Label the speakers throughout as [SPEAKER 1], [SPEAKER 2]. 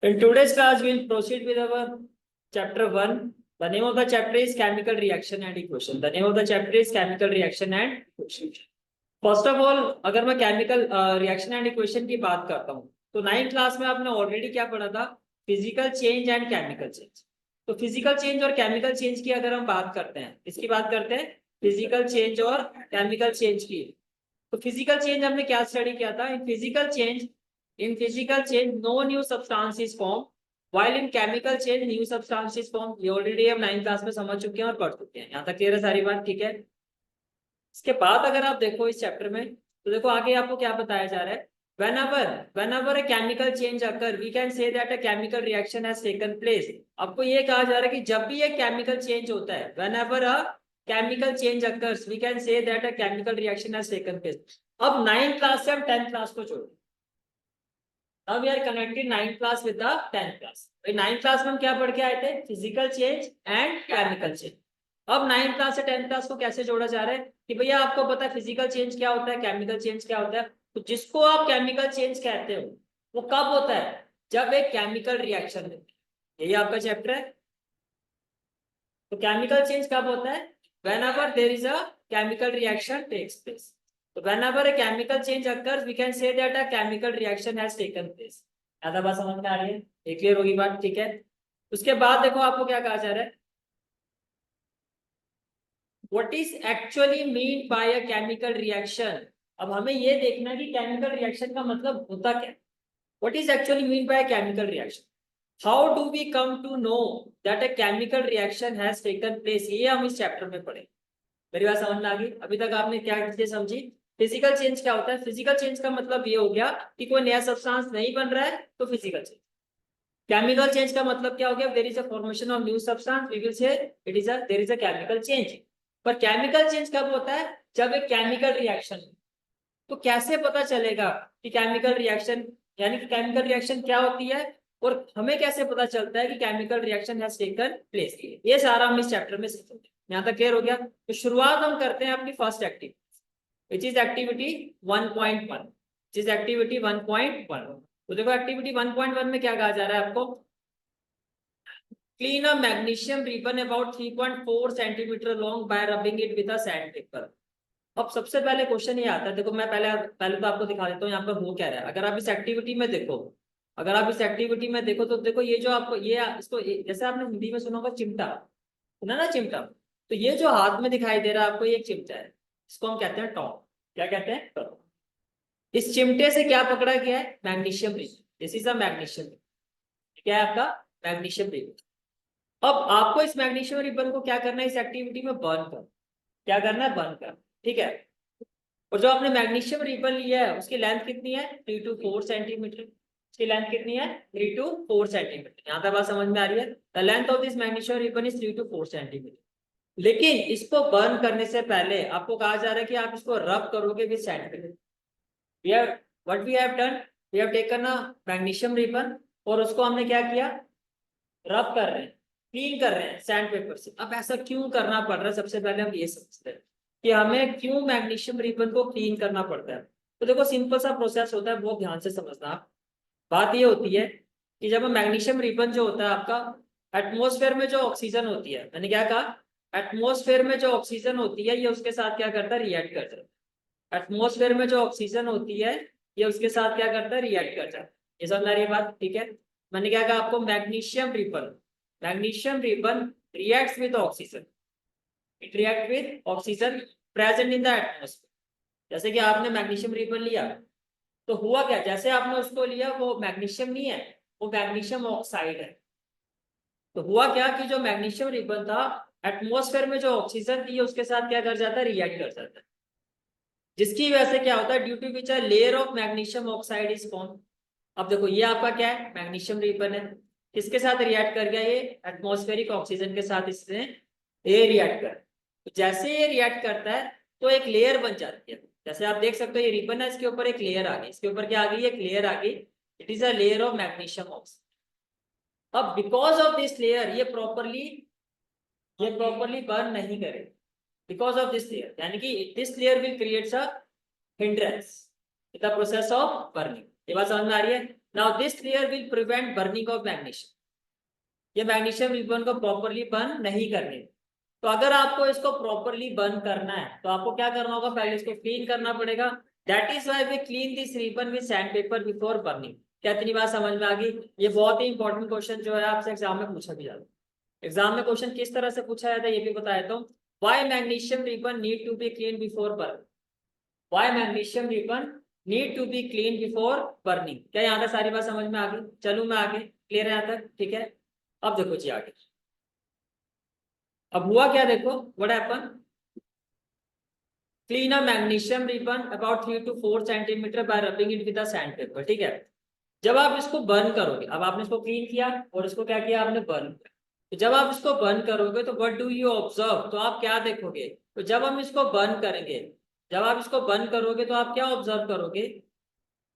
[SPEAKER 1] In today's class, we'll proceed with our chapter 1. The name of the chapter is Chemical Reaction and Equation. The name of the chapter is Chemical Reaction and Equation. First of all अगर मैं chemical reaction and equation की बात करता हूँ तो 9th class में आपने already क्या पढ़ा था, physical change and chemical change. तो फिजिकल चेंज और केमिकल चेंज की अगर हम बात करते हैं, इसकी बात करते हैं फिजिकल चेंज और केमिकल चेंज की। तो फिजिकल चेंज हमने क्या स्टडी किया था? In physical change no new substance is form, while in chemical change new substance is form. ये ऑलरेडी हम 9th क्लास में समझ चुके हैं और पढ़ चुके हैं। यहाँ तक क्लियर है सारी बात? ठीक है। इसके बाद अगर आप देखो इस चैप्टर में तो देखो आगे आपको क्या बताया जा रहा है। whenever a chemical change occur we can say that a chemical reaction has taken place। आपको ये कहा जा रहा है कि जब भी एक केमिकल चेंज होता है, whenever a chemical change occurs we can say that a chemical reaction has taken place। अब 9th क्लास से हम 10th क्लास को जोड़ो। Now we are connecting 9th class with the 10th class। 9th class में हम क्या पढ़ के आए थे? Physical change and chemical change. अब 9th क्लास से 10th क्लास को कैसे जोड़ा जा रहा है कि भैया आपको पता है फिजिकल चेंज क्या होता है, केमिकल चेंज क्या होता है। तो जिसको आप केमिकल चेंज कहते हो वो कब होता है? जब एक केमिकल रिएक्शन होती है। यही आपका चैप्टर है। तो केमिकल चेंज कब होता है? whenever there is a chemical reaction takes place। तो whenever a chemical change occurs we can say that a chemical reaction has taken place। ज्यादा बात समझ में आ रही है? ये क्लियर होगी बात? ठीक है। उसके बाद देखो आपको क्या कहा जा रहा है, What is actually mean by a chemical reaction। अब हमें ये देखना है कि केमिकल रिएक्शन का मतलब होता क्या है। What is actually mean by a chemical reaction? How do we come to know that a chemical reaction has taken place? ये हम इस चैप्टर में पढ़े। मेरी बात समझ में आ गई? अभी तक आपने क्या चीजें समझी? फिजिकल चेंज क्या होता है? फिजिकल चेंज का मतलब ये हो गया कि कोई नया सब्सटेंस नहीं बन रहा है तो फिजिकल चेंज। केमिकल चेंज का मतलब क्या हो गया? There is a formation of new substance, we will say it is a there is a chemical change. पर केमिकल चेंज कब होता है? जब एक केमिकल रिएक्शन। तो कैसे पता चलेगा कि केमिकल रिएक्शन, यानी कि केमिकल रिएक्शन क्या होती है और हमें कैसे पता चलता है कि chemical reaction has taken place? ये सारा हम इस चैप्टर में सीखेंगे। यहाँ तक क्लियर हो गया? तो शुरुआत हम करते हैं अपनी first activity, which is activity 1.1। जिस एक्टिविटी 1.1, तो देखो एक्टिविटी 1.1 में क्या कहा जा रहा है आपको? Clean a magnesium ribbon about 3.4 centimeter long by rubbing it with a sandpaper। अब सबसे पहले क्वेश्चन ये आता है, देखो मैं पहले तो आपको दिखा देता हूँ यहाँ पर हो क्या रहा है। अगर आप इस एक्टिविटी में देखो, तो देखो ये जो आपको ये इसको जैसे आपने हिंदी में सुना होगा चिमटा, सुना ना चिमटा। तो ये जो हाथ में दिखाई दे रहा है आपको, ये एक चिमटा है। इसको हम कहते हैं टॉप। क्या कहते हैं? टॉप। इस चिमटे से क्या पकड़ा गया है? Magnesium ribbon. This is a magnesium ribbon. क्या है आपका? Magnesium ribbon. अब आपको इस मैग्नीशियम रिबन को क्या करना है? इस एक्टिविटी में बर्न कर। क्या करना है? बर्न कर। ठीक है। और जो आपने मैग्नीशियम रिबन लिया है उसकी लेंथ कितनी है? 3 to 4 सेंटीमीटर। इसकी लेंथ कितनी है? 3 to 4 सेंटीमीटर। यहाँ तक बात समझ में आ रही है? The length of this magnesium ribbon is 3 to 4 centimetre. लेकिन इसको बर्न करने से पहले आपको कहा जा रहा है कि आप इसको रब करोगे with sandpaper. We have what we have done, we have taken a magnesium ribbon और उसको हमने क्या किया? रब कर रहे हैं, क्लीन कर रहे हैं सैंड पेपर से। अब ऐसा क्यों करना पड़ रहा है? सबसे पहले हम ये समझते हैं कि हमें क्यों मैग्नीशियम रिबन को क्लीन करना पड़ता है। तो देखो सिंपल सा प्रोसेस होता है, बहुत ध्यान से समझना। बात ये होती है कि जब मैग्नीशियम रिबन जो होता है आपका, एटमोस्फेयर में जो ऑक्सीजन होती है, मैंने क्या कहा? एटमोस्फेयर में जो ऑक्सीजन होती है ये उसके साथ क्या करता है? रिएक्ट करता है। एटमोस्फेयर में जो ऑक्सीजन होती है ये उसके साथ क्या करता है? रिएक्ट करता है। ये समझ आ रही है बात? ठीक है। मैंने क्या कहा आपको? Magnesium ribbon reacts with oxygen, it react with oxygen present in the atmosphere। जैसे कि आपने मैग्नीशियम रिबन लिया तो हुआ क्या? जैसे आपने उसको लिया वो मैग्नीशियम नहीं है, वो मैग्नीशियम ऑक्साइड है। तो हुआ क्या कि जो मैग्नीशियम रिबन था एटमोस्फेयर में जो ऑक्सीजन थी उसके साथ क्या कर जाता है? रिएक्ट कर जाता है। जिसकी वजह से क्या होता है? Due to which a layer of magnesium oxide is form. अब देखो ये आपका क्या है? मैग्नीशियम रिबन है। किसके साथ रिएक्ट कर गया? ये एटमॉस्फेरिक ऑक्सीजन के साथ इसने ये रिएक्ट कर। तो जैसे ये रिएक्ट करता है तो एक लेयर बन जाती है। जैसे आप देख सकते हो ये रिबन है, इसके ऊपर एक लेयर आ गई। इसके ऊपर क्या आ गई? एक लेयर आ गई। It is a layer of magnesium oxide. अब बिकॉज ऑफ दिस लेयर ये प्रॉपरली बर्न नहीं करे। बिकॉज ऑफ दिस लेयर, यानी कि this layer will creates a hindrance in the process of burning। ये बात समझ में आ रही है? तो ये क्या है? Magnesium ribbon. Magnesium ribbon reacts with oxygen, oxygen present in the atmosphere. जैसे आपने मैग्नीशियम रिबन लिया तो हुआ क्या? जैसे आपने उसको लिया वो मैग्नीशियम नहीं है, वो मैग्नीशियम ऑक्साइड है। तो हुआ क्या कि जो मैग्नीशियम रिबन था एटमॉस्फेयर में जो ऑक्सीजन थी उसके साथ क्या कर जाता है? रिएक्ट कर जाता है। जिसकी वजह से क्या होता है? Due to which a layer of magnesium oxide is form. अब बिकॉज ऑफ दिस लेयर ये properly now this layer will prevent burning of magnesium, ये मैग्नीशियम रिबन को प्रॉपरली बर्न नहीं करने। तो अगर आपको इसको प्रॉपरली बर्न करना है तो आपको क्या करना होगा, पहले इसको क्लीन करना पड़ेगा। That is why we clean this ribbon with sand paper before burning. क्या इतनी बात समझ में आ गई? ये बहुत ही इंपॉर्टेंट क्वेश्चन जो है आपसे एग्जाम में पूछा भी जाता है। एग्जाम में क्वेश्चन किस तरह से पूछा जाता है ये भी बता देता हूँ। Why magnesium ribbon need to be clean before burn, why magnesium ribbon need to be clean before burning. क्या यहाँ तक सारी बात समझ में आ गई? चलूँ मैं आगे, क्लियर है यहाँ तक? ठीक है, अब देखो जी आगे। अब हुआ क्या देखो, what happen, clean a magnesium ribbon about 3 to 4 centimetre bye rubbing it with sand paper. ठीक है, जब आप इसको बर्न करोगे, अब आपने इसको क्लीन किया और इसको क्या किया आपने, बर्न किया। तो जब आप इसको बर्न करोगे तो व्हाट डू यू ऑब्जर्व, तो आप क्या देखोगे? तो जब हम इसको बर्न करेंगे, जब आप इसको बर्न करोगे तो आप क्या ऑब्जर्व करोगे?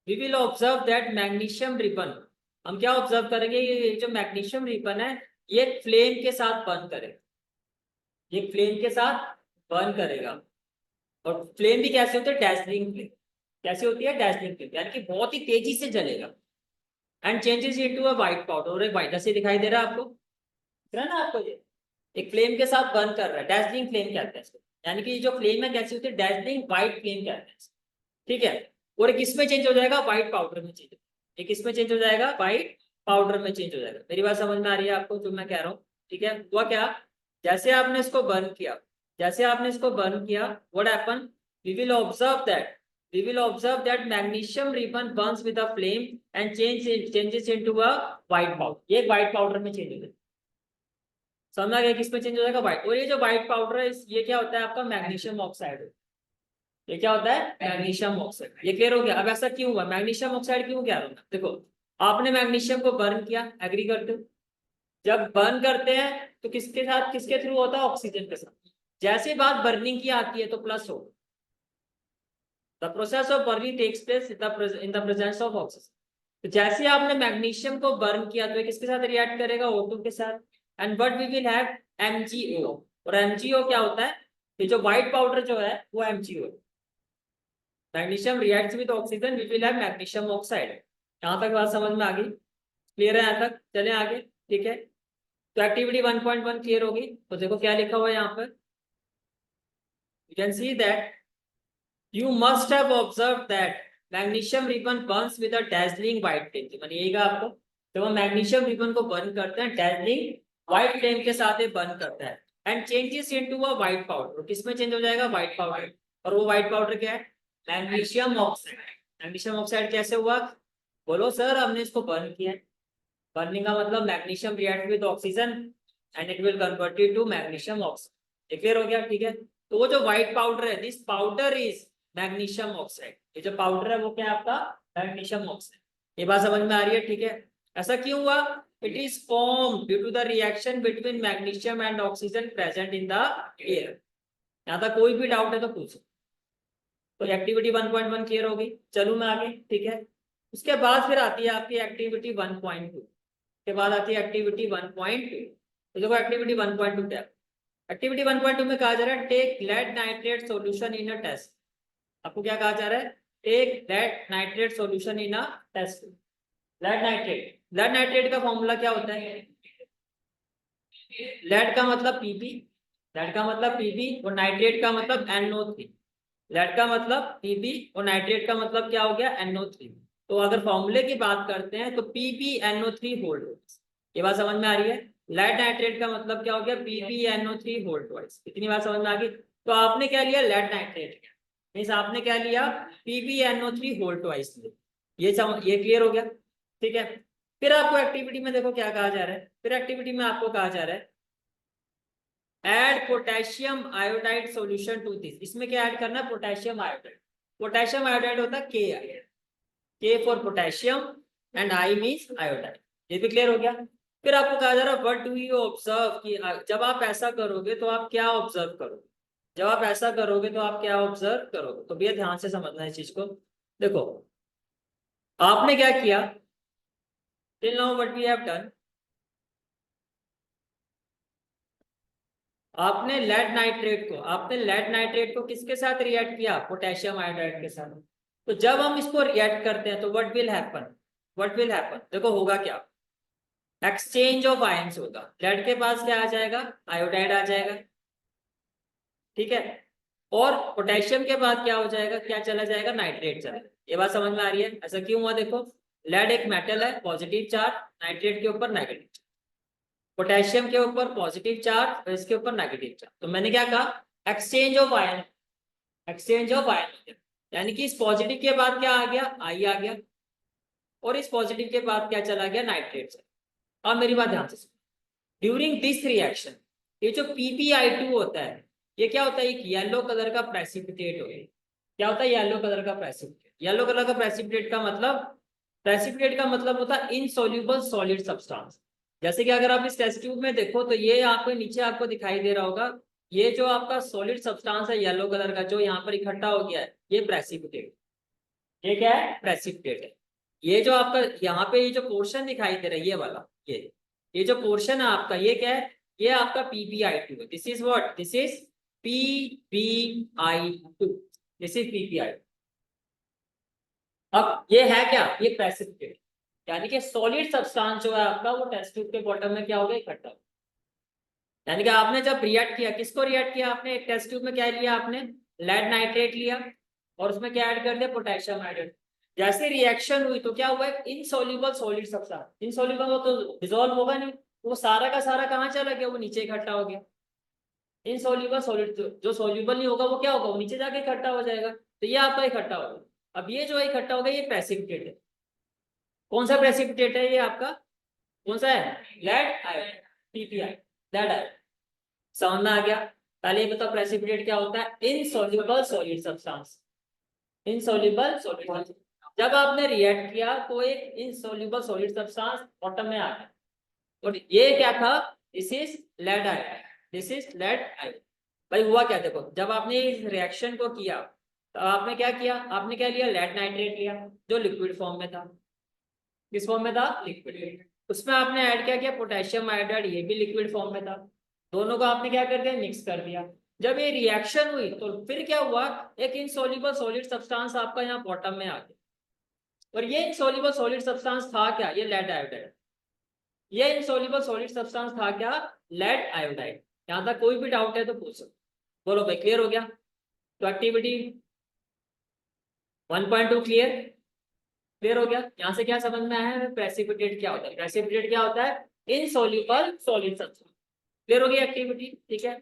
[SPEAKER 1] We will observe that magnesium ribbon, हम क्या ऑब्जर्व करेंगे, ये जो मैग्नीशियम रिबन है ये फ्लेम के साथ बर्न करेगा, ये फ्लेम के साथ बर्न करेगा। और फ्लेम भी कैसे होते हैं, डैजलिंग फ्लेम। कैसे होती है, डैजलिंग फ्लेम, यानी कि बहुत ही तेजी से जलेगा। And changes into a white powder, और एक व्हाइट जैसे दिखाई दे रहा है आपको, दिख रहा है ना आपको, ये एक फ्लेम के साथ बर्न कर रहा है, डैजलिंग फ्लेम कहते हैं इसको। यानी कि जो फ्लेम है कैसी होती है, डैजलिंग व्हाइट फ्लेम कहते हैं। ठीक है, और एक इसमें चेंज हो जाएगा, व्हाइट पाउडर में चेंज, एक इसमें चेंज हो जाएगा, व्हाइट पाउडर में चेंज हो जाएगा। मेरी बात समझ में आ रही है आपको जो मैं कह रहा हूँ? ठीक है, हुआ क्या, जैसे आपने इसको बर्न किया, जैसे आपने इसको बर्न किया, what happen, we will observe that, we will observe that magnesium ribbon burns with a flame and changes into a white powder, ये white powder में चेंज हो जाएगा। समझ आ गया किसमें चेंज हो जाएगा, व्हाइट। और ये जो व्हाइट पाउडर है ये क्या होता है आपका, मैग्नीशियम ऑक्साइड। ये क्या होता है, मैग्नीशियम ऑक्साइड। ये क्लियर हो गया? अब ऐसा क्यों हुआ, मैग्नीशियम ऑक्साइड क्यों क्या होगा, देखो आपने मैग्नीशियम को बर्न किया, एग्री करते हो? जब बर्न करते हैं तो किसके साथ, किसके थ्रू होता है, ऑक्सीजन के साथ। जैसे बात बर्निंग की आती है तो प्लस हो, the process of burning takes place in the presence of oxygen. तो जैसे आपने मैग्नीशियम को बर्न किया तो ये किसके साथ रिएक्ट करेगा, O2 के साथ। And what we will have, MgO। और MgO क्या होता है, ये जो व्हाइट पाउडर जो है वो MgO है। Magnesium reacts with oxygen, we will have magnesium oxide. यहाँ तक बात समझ में आ गई? क्लियर है यहाँ तक? चले आगे। ठीक है, तो एक्टिविटी 1.1 क्लियर होगी। तो देखो क्या लिखा हुआ है यहाँ पर, you can see that you must have observed that magnesium ribbon burns with a dazzling white flame। मानिएगा आपको, जब हम मैग्नीशियम रिबन को बर्न करते हैं dazzling white flame के साथ ये बर्न करता है and changes into a white powder. किसमें चेंज हो जाएगा, व्हाइट पाउडर। और वो व्हाइट पाउडर क्या है, मैग्नीशियम ऑक्साइड। मैग्नीशियम ऑक्साइड कैसे हुआ, बोलो सर, हमने इसको बर्न किया है। बर्निंग का मतलब magnesium react with oxygen and it will convert it to magnesium oxide. Clear हो गया? ठीक है, तो वो जो व्हाइट पाउडर है, this powder is magnesium oxide. ये जो पाउडर है वो क्या है आपका, मैग्नीशियम ऑक्साइड। ये बात समझ में आ रही है? ठीक है, ऐसा क्यों हुआ, it is form due to the reaction between magnesium and oxygen present in the air. यहाँ तक कोई भी डाउट है तो पूछो। तो एक्टिविटी 1.1 क्लियर हो गई। चलूँ मैं आगे। ठीक है, उसके बाद फिर आती है आपकी एक्टिविटी 1.2 के बाद आती है एक्टिविटी 1.2। तो देखो एक्टिविटी 1.2 क्या है, एक्टिविटी 1.2 में कहा जा रहा है take lead nitrate solution in a test. आपको क्या कहा जा रहा है, take lead nitrate solution in a test. Lead nitrate, lead nitrate का फॉर्मूला क्या होता है, लेड का मतलब Pb, लेड का मतलब Pb और नाइट्रेट का मतलब NO3। लेड का मतलब Pb और नाइट्रेट का मतलब क्या हो गया, NO3। तो अगर फॉर्मूले की बात करते हैं तो PbNO3 होल्ड। ये बात समझ में आ रही है? लेड नाइट्रेट का मतलब क्या हो गया, PbNO3 होल्ड ट्वाइस। इतनी बात समझ में आ गई? तो आपने क्या लिया, लेड नाइट्रेट, मींस आपने क्या लिया, PbNO3 होल्ड ट्वाइस। ये क्लियर हो गया? ठीक है, फिर आपको एक्टिविटी में देखो क्या कहा जा रहा है, फिर एक्टिविटी में आपको कहा जा रहा है add potassium iodide solution to this. इसमें क्या ऐड करना है, पोटेशियम आयोडाइड। पोटेशियम आयोडाइड होता है के for potassium and I means iodide. ये भी क्लियर हो गया? फिर आपको कहा जा रहा है व्हाट डू यू ऑब्जर्व, कि जब आप ऐसा करोगे तो आप क्या ऑब्जर्व करोगे, जब आप ऐसा करोगे तो आप क्या ऑब्जर्व करोगे। तो भैया ध्यान से समझना है इस चीज को। देखो आपने क्या किया, till now what we have done, आपने लेड नाइट्रेट को किसके साथ रिएक्ट किया, पोटेशियम आयोडाइड के साथ। तो जब हम इसको रिएक्ट करते हैं तो what will happen, what will happen, देखो होगा क्या, एक्सचेंज ऑफ आयंस होगा। लेड के पास क्या आ जाएगा, आयोडाइड आ जाएगा, ठीक है। और पोटेशियम के बाद क्या हो जाएगा, क्या चला जाएगा, नाइट्रेट चला। ये बात समझ में आ रही है, ऐसा क्यों हुआ, देखो लेड एक मेटल है, पॉजिटिव चार्ज, नाइट्रेट के ऊपर नेगेटिव, पोटेशियम के ऊपर पॉजिटिव चार्ज और इसके ऊपर नेगेटिव चार्ज। तो मैंने क्या कहा, exchange of ion, exchange of ion, यानी कि इस पॉजिटिव के बाद क्या आ गया, आई आ गया, और इस पॉजिटिव के बाद क्या चला गया, नाइट्रेट चला। अब मेरी बात ध्यान से सुनो, ड्यूरिंग दिस रिएक्शन ये जो PbI2 होता है, ये क्या होता है, एक येलो कलर का प्रेसिपिटेट होता है। क्या होता है, येलो कलर का प्रेसिपिटेट। येलो कलर का प्रेसिपिटेट का मतलब, प्रेसिपिटेट का मतलब होता है इनसॉल्युबल सॉलिड सब्सटेंस। जैसे कि अगर आप इस टेस्ट ट्यूब में देखो तो ये आपको नीचे आपको दिखाई दे रहा होगा, ये जो आपका सॉलिड सब्सटेंस है येलो कलर का जो यहाँ पर इकट्ठा हो गया है, ये प्रेसिपिटेट, ये क्या है, प्रेसिपिटेट है। ये जो आपका यहाँ पे ये जो पोर्शन दिखाई दे रहा है, ये वाला, ये जो पोर्शन है आपका, ये क्या है, ये आपका PbI2 है। This is what, this is PbI2, this is PbI। अब ये है क्या, ये प्रेसिपिटेट, यानी कि सॉलिड सब्सटेंस जो है आपका वो टेस्ट ट्यूब के बॉटम में क्या हो गया, इकट्ठा। यानी कि आपने जब रिएक्ट किया, किसको रिएक्ट किया आपने, एक टेस्ट ट्यूब में क्या लिया आपने, लेड नाइट्रेट लिया, और उसमें क्या ऐड कर दिया, पोटेशियम आयोडाइड। जैसे रिएक्शन हुई तो क्या हुआ, इनसॉल्युबल सॉलिड सब्सटेंस, इनसॉल्युबल वो तो डिसॉल्व होगा नहीं, वो सारा का सारा कहाँ चला गया, वो नीचे इकट्ठा हो गया। इनसॉल्युबल सॉलिड जो सॉल्युबल नहीं होगा वो क्या होगा, वो नीचे जाके इकट्ठा हो जाएगा। तो ये आपका इकट्ठा होगा। अब ये जो इकट्ठा होगा ये प्रेसिपिटेट है। कौन सा प्रेसिपिटेट है ये आपका, कौन सा है, lead iodide, PbI, lead iodide. समझ में आ गया। पहले ये बताओ प्रेसिपिटेट क्या होता है, insoluble solid substance, insoluble solid. जब आपने रिएक्ट किया तो एक इनसॉल्युबल सॉलिड सब्सटेंस बॉटम में आ गया, और ये क्या था, this is lead iodide, this is lead iodide. भाई हुआ क्या, देखो जब आपने इस रिएक्शन को किया तो आपने क्या किया, आपने क्या लिया, लेड नाइट्रेट लिया जो लिक्विड फॉर्म में था। किस फॉर्म में था, लिक्विड। उसमें आपने ऐड क्या किया, पोटेशियम आयोडाइड, ये भी लिक्विड फॉर्म में था। दोनों को आपने क्या कर दिया, मिक्स कर दिया। जब ये रिएक्शन हुई तो फिर क्या हुआ, एक इनसॉल्युबल सॉलिड सब्सटेंस आपका यहाँ बॉटम में आ गया, और ये इनसॉल्युबल सॉलिड सब्सटेंस था क्या, ये लेड आयोडाइड। ये इनसॉल्युबल सॉलिड सब्सटेंस था क्या, लेड आयोडाइड। यहाँ तक कोई भी डाउट है तो पूछ सकते, बोलो भाई, क्लियर हो गया। तो एक्टिविटी 1.2 क्लियर, क्लियर हो गया। यहाँ से क्या समझ में आया है, प्रेसिपिटेट क्या होता है, प्रेसिपिटेट क्या होता है, इनसॉल्युबल सॉलिड सब्सटेंस। क्लियर हो गई एक्टिविटी, ठीक है।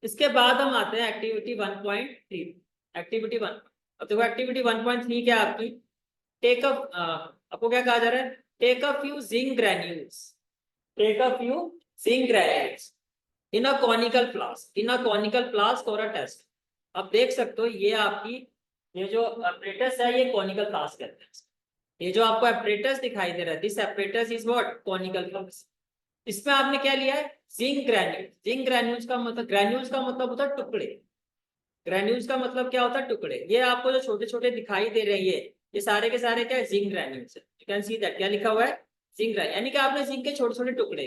[SPEAKER 1] इसके बाद हम आते हैं एक्टिविटी 1.3, एक्टिविटी 1। अब देखो एक्टिविटी 1.3 क्या है आपकी, टेक अप, आपको क्या कहा जा रहा है, take a few zinc granules, take a few zinc granules in a conical flask, in a conical flask for a test. अब देख सकते हो ये आपकी, ये जो apparatus है ये कॉनिकल फ्लास्क कहते हैं। ये जो आपको apparatus दिखाई दे रहा है, this apparatus is what, conical flask. इसमें आपने क्या लिया है, जिंक ग्रैन्यूल। जिंक ग्रैन्यूल्स का मतलब, ग्रैन्यूल्स का मतलब होता है टुकड़े, ग्रैन्यूल्स का मतलब क्या होता है, टुकड़े। ये आपको जो छोटे छोटे दिखाई दे रहे हैं ये सारे के सारे क्या है, जिंक ग्रैन्यूल्स है। यू कैन सी दैट, क्या लिखा हुआ है, जिंक ग्रैन्यूल, यानी कि आपने जिंक के छोटे छोटे टुकड़े।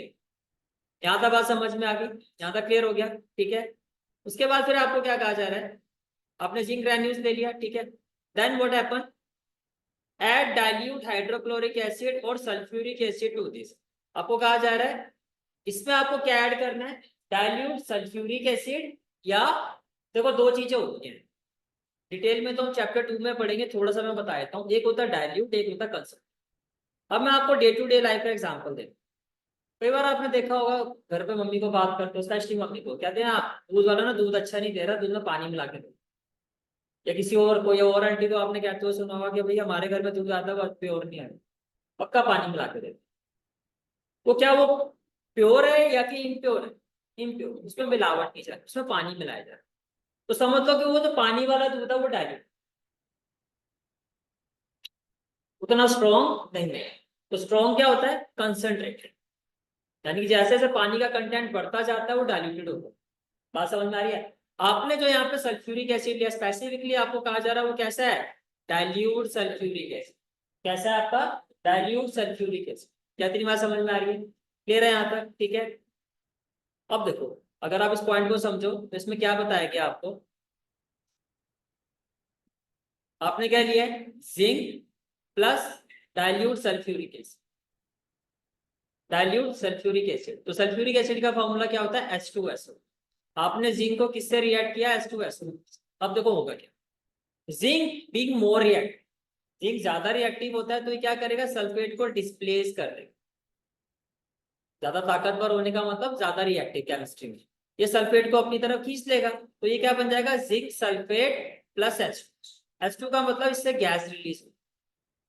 [SPEAKER 1] यहाँ तक बात समझ में आ गई, यहाँ तक क्लियर हो गया, ठीक है। उसके बाद फिर आपको क्या कहा जा रहा है, आपने जिंक ग्रैन्यूल्स ले लिया, ठीक है। Then what happen, add dilute hydrochloric acid और सल्फ्यूरिक एसिड टू दिस। आपको कहा जा रहा है इसमें आपको क्या ऐड करना है, डाइल्यूट सल्फ्यूरिक एसिड, या देखो दो चीजें होती हैं डिटेल में तो हम चैप्टर 2 में पढ़ेंगे, थोड़ा सा मैं बता देता हूँ। एक होता है डाइल्यूट, एक होता है कंसंट्रेट। अब मैं आपको डे टू डे लाइफ का एग्जांपल दे, कई बार आपने देखा होगा घर पे मम्मी को बात करते हो, स्पेशली मम्मी को, कहते हैं दूध वाला ना दूध अच्छा नहीं दे रहा, दूध में पानी मिला के दो। या किसी और कोई और आंटी को आपने कहते हुए सुना होगा कि भाई हमारे घर में दूध आता है प्योर नहीं आया, पक्का पानी मिला के दे। तो क्या वो प्योर है या कि इम्प्योर है, इम्प्योर, उसमें मिलावट नहीं जाए, उसमें पानी मिलाया जाए। तो समझ लो कि वो जो पानी वाला दूध है वो डाइल्यूट, उतना स्ट्रॉन्ग नहीं है। तो स्ट्रॉन्ग क्या होता है, कंसंट्रेटेड, यानी कि जैसे जैसे पानी का कंटेंट बढ़ता जाता है वो डाइल्यूटेड होता है। बात समझ में आ रही है। आपने जो यहाँ पे सल्फ्यूरिक एसिड लिया, स्पेसिफिकली आपको कहा जा रहा है वो कैसा है, डाइल्यूट सल्फ्यूरिक एसिड। कैसा है आपका, डाइल्यूट सल्फ्यूरिक एसिड। क्या तेरी बात समझ में आ रही है, क्लियर है यहाँ तक, ठीक है। अब देखो अगर आप इस पॉइंट को समझो तो इसमें क्या बताया गया आपको, आपने क्या लिया है, zinc plus dilute sulphuric acid, dilute sulphuric acid. तो सल्फ्यूरिक एसिड का फॉर्मूला क्या होता है H2SO। आपने जिंक को किससे रिएक्ट किया H2SO। अब देखो होगा क्या, zinc being more react, zinc ज्यादा रिएक्टिव होता है तो ये क्या करेगा, सल्फेट को डिस्प्लेस कर देगा। ज्यादा ताकतवर होने का मतलब ज्यादा रिएक्टिव केमिस्ट्री में, ये सल्फेट को अपनी तरफ खींच लेगा। तो ये क्या बन जाएगा, जिंक सल्फेट प्लस H2 का मतलब इससे गैस रिलीज होगी,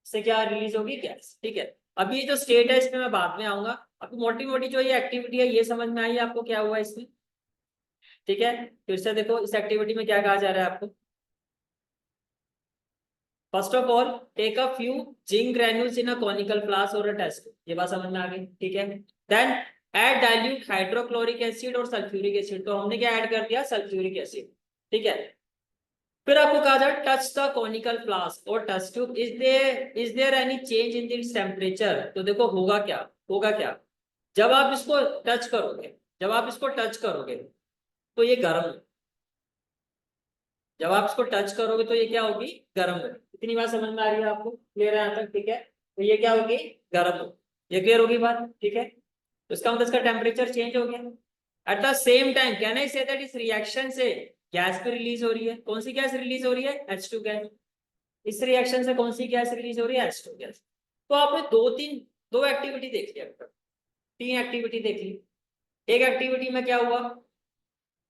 [SPEAKER 1] इससे क्या रिलीज होगी, गैस। ठीक है, अभी ये जो स्टेट है इसमें मैं बाद में आऊंगा। अभी मोटी मोटी जो ये एक्टिविटी है ये समझ में आई आपको क्या हुआ इसमें। ठीक है, फिर से देखो इस एक्टिविटी में क्या कहा जा रहा है आपको। First of all take a few zinc granules in a conical flask और अ टेस्ट, ये बात समझ में आ गई। ठीक है, then add dilute hydrochloric acid और सल्फ्यूरिक एसिड, तो हमने क्या ऐड कर दिया, सल्फ्यूरिक एसिड। ठीक है, फिर आपको कहा जाए टच द कॉनिकल फ्लास्क और test tube, is there any change in this temperature. तो देखो होगा क्या, होगा क्या, जब आप इसको टच करोगे, जब आप इसको टच करोगे तो ये गर्म, जब आप इसको टच करोगे तो ये क्या होगी, गर्म होगी। इतनी बात समझ में आ रही है आपको, क्लियर है यहाँ तक। ठीक है, तो ये क्या होगी, गर्म होगी, ये क्लियर होगी बात। ठीक है, तो इसका मतलब इसका टेम्परेचर चेंज हो गया। At the same time can I say that इस रिएक्शन से गैस भी रिलीज हो रही है। कौन सी गैस रिलीज हो रही है, H2 गैस। इस रिएक्शन से कौन सी गैस रिलीज हो रही है, H2 गैस। तो आपने दो एक्टिविटी देख ली अब तक, तीन एक्टिविटी देख ली। एक एक्टिविटी में क्या हुआ,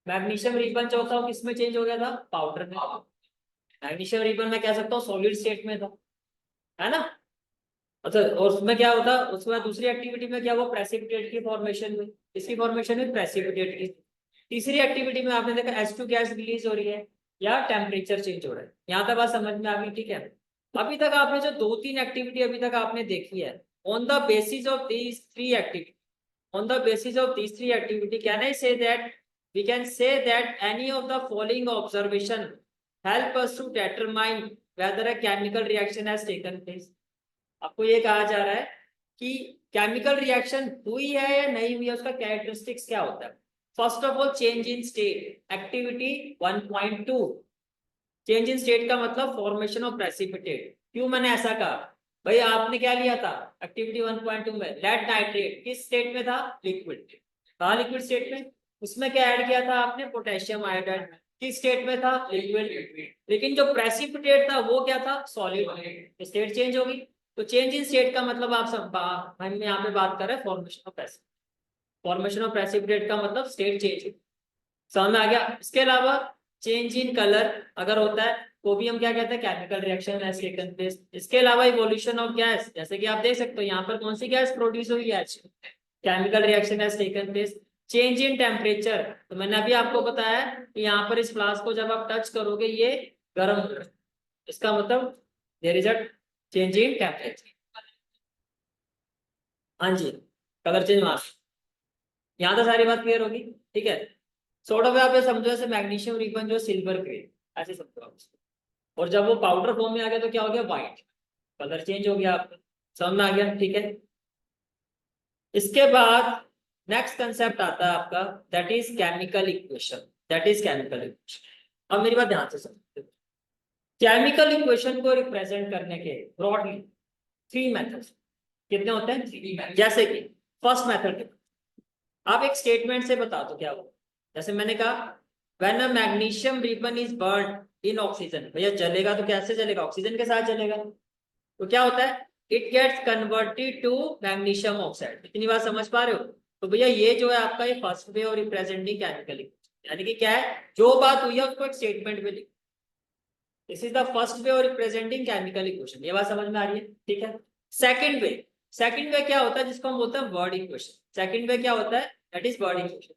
[SPEAKER 1] मैग्नीशियम रिबन जो था वो किसमें चेंज हो गया था, पाउडर में। मैग्नीशियम रिबन में कह सकता हूँ सॉलिड स्टेट में था, है ना। अच्छा, और उसमें क्या होता, उसमें दूसरी एक्टिविटी में क्या हुआ, प्रेसिपिटेट की फॉर्मेशन में, इसकी फॉर्मेशन में प्रेसिपिटेट की। तीसरी एक्टिविटी में आपने देखा H2 गैस रिलीज हो रही है या टेम्परेचर चेंज हो रहा है। यहाँ तक बात समझ में आ गई। ठीक है, अभी तक आपने जो दो तीन एक्टिविटी अभी तक आपने देखी है, on the basis of these three activity, on the basis of these three activity, can I say that we can say that any of the following observation help us to determine whether a chemical reaction has taken place। आपको ये कहा जा रहा है कि chemical reaction हुई है या नहीं हुई है, उसका कैरेक्टरिस्टिक्स क्या होता है। First of all change in state, activity 1.2, change in state का मतलब फॉर्मेशन ऑफ प्रेसिपिटेट। क्यों मैंने ऐसा कहा, भाई आपने क्या लिया था एक्टिविटी 1.2 में, लेड नाइट्रेट किस स्टेट में था, लिक्विड। कहा लिक्विड स्टेट में, उसमें क्या ऐड किया था आपने, पोटेशियम आयोडाइड, किस स्टेट में था, लिक्विड। लेकिन जो प्रेसिपिटेट था वो क्या था, सॉलिड, स्टेट चेंज होगी। तो चेंज इन स्टेट का मतलब आप सब हम यहाँ पे बात कर रहे हैं formation of precipitate, formation of precipitate का मतलब स्टेट चेंज, समझ में आ गया। इसके अलावा चेंज इन कलर अगर होता है तो भी हम क्या कहते हैं, chemical reaction has taken place. इसके अलावा इवोल्यूशन ऑफ गैस, जैसे कि आप देख सकते हो यहाँ पर कौन सी गैस प्रोड्यूस हुई है, chemical reaction has taken place. Change in temperature, तो मैंने अभी आपको बताया कि यहाँ पर इस फ्लास्क को जब आप टच करोगे ये गर्म हो रहा है, इसका मतलब there is a change in temperature. हाँ जी, कलर चेंज मास, यहाँ तो सारी बात क्लियर होगी। ठीक है, सॉर्ट ऑफ आप समझो जैसे मैग्नीशियम रिबन जो सिल्वर ग्रे, ऐसे समझो आप उसको। और जब वो पाउडर फॉर्म में आ गया तो क्या हो गया, व्हाइट, कलर चेंज हो गया आपका, समझ में आ गया। ठीक है, इसके बाद नेक्स्ट कंसेप्ट आता है आपका, that is chemical equation, that is chemical equation. अब मेरी बात ध्यान से समझो, केमिकल इक्वेशन को रिप्रेजेंट करने के ब्रॉडली थ्री मेथड्स, कितने होते हैं, थ्री। जैसे कि फर्स्ट मेथड, आप एक स्टेटमेंट से बता दो क्या हो, जैसे मैंने कहा when a magnesium ribbon is burned in oxygen, भैया जलेगा तो कैसे जलेगा, ऑक्सीजन के साथ जलेगा। तो क्या होता है, it gets converted to magnesium oxide. इतनी बात समझ पा रहे हो। तो भैया ये जो है आपका ये फर्स्ट वे और रिप्रेजेंटिंग केमिकली, यानी कि क्या है, जो बात हुई है उसको एक स्टेटमेंट में लिखो। This is the first way और रिप्रेजेंटिंग केमिकल इक्वेशन, ये बात समझ में आ रही है। ठीक है, सेकंड वे, सेकंड वे क्या होता है जिसको हम बोलते हैं वर्ड इक्वेशन। सेकंड वे क्या होता है, that is word equation.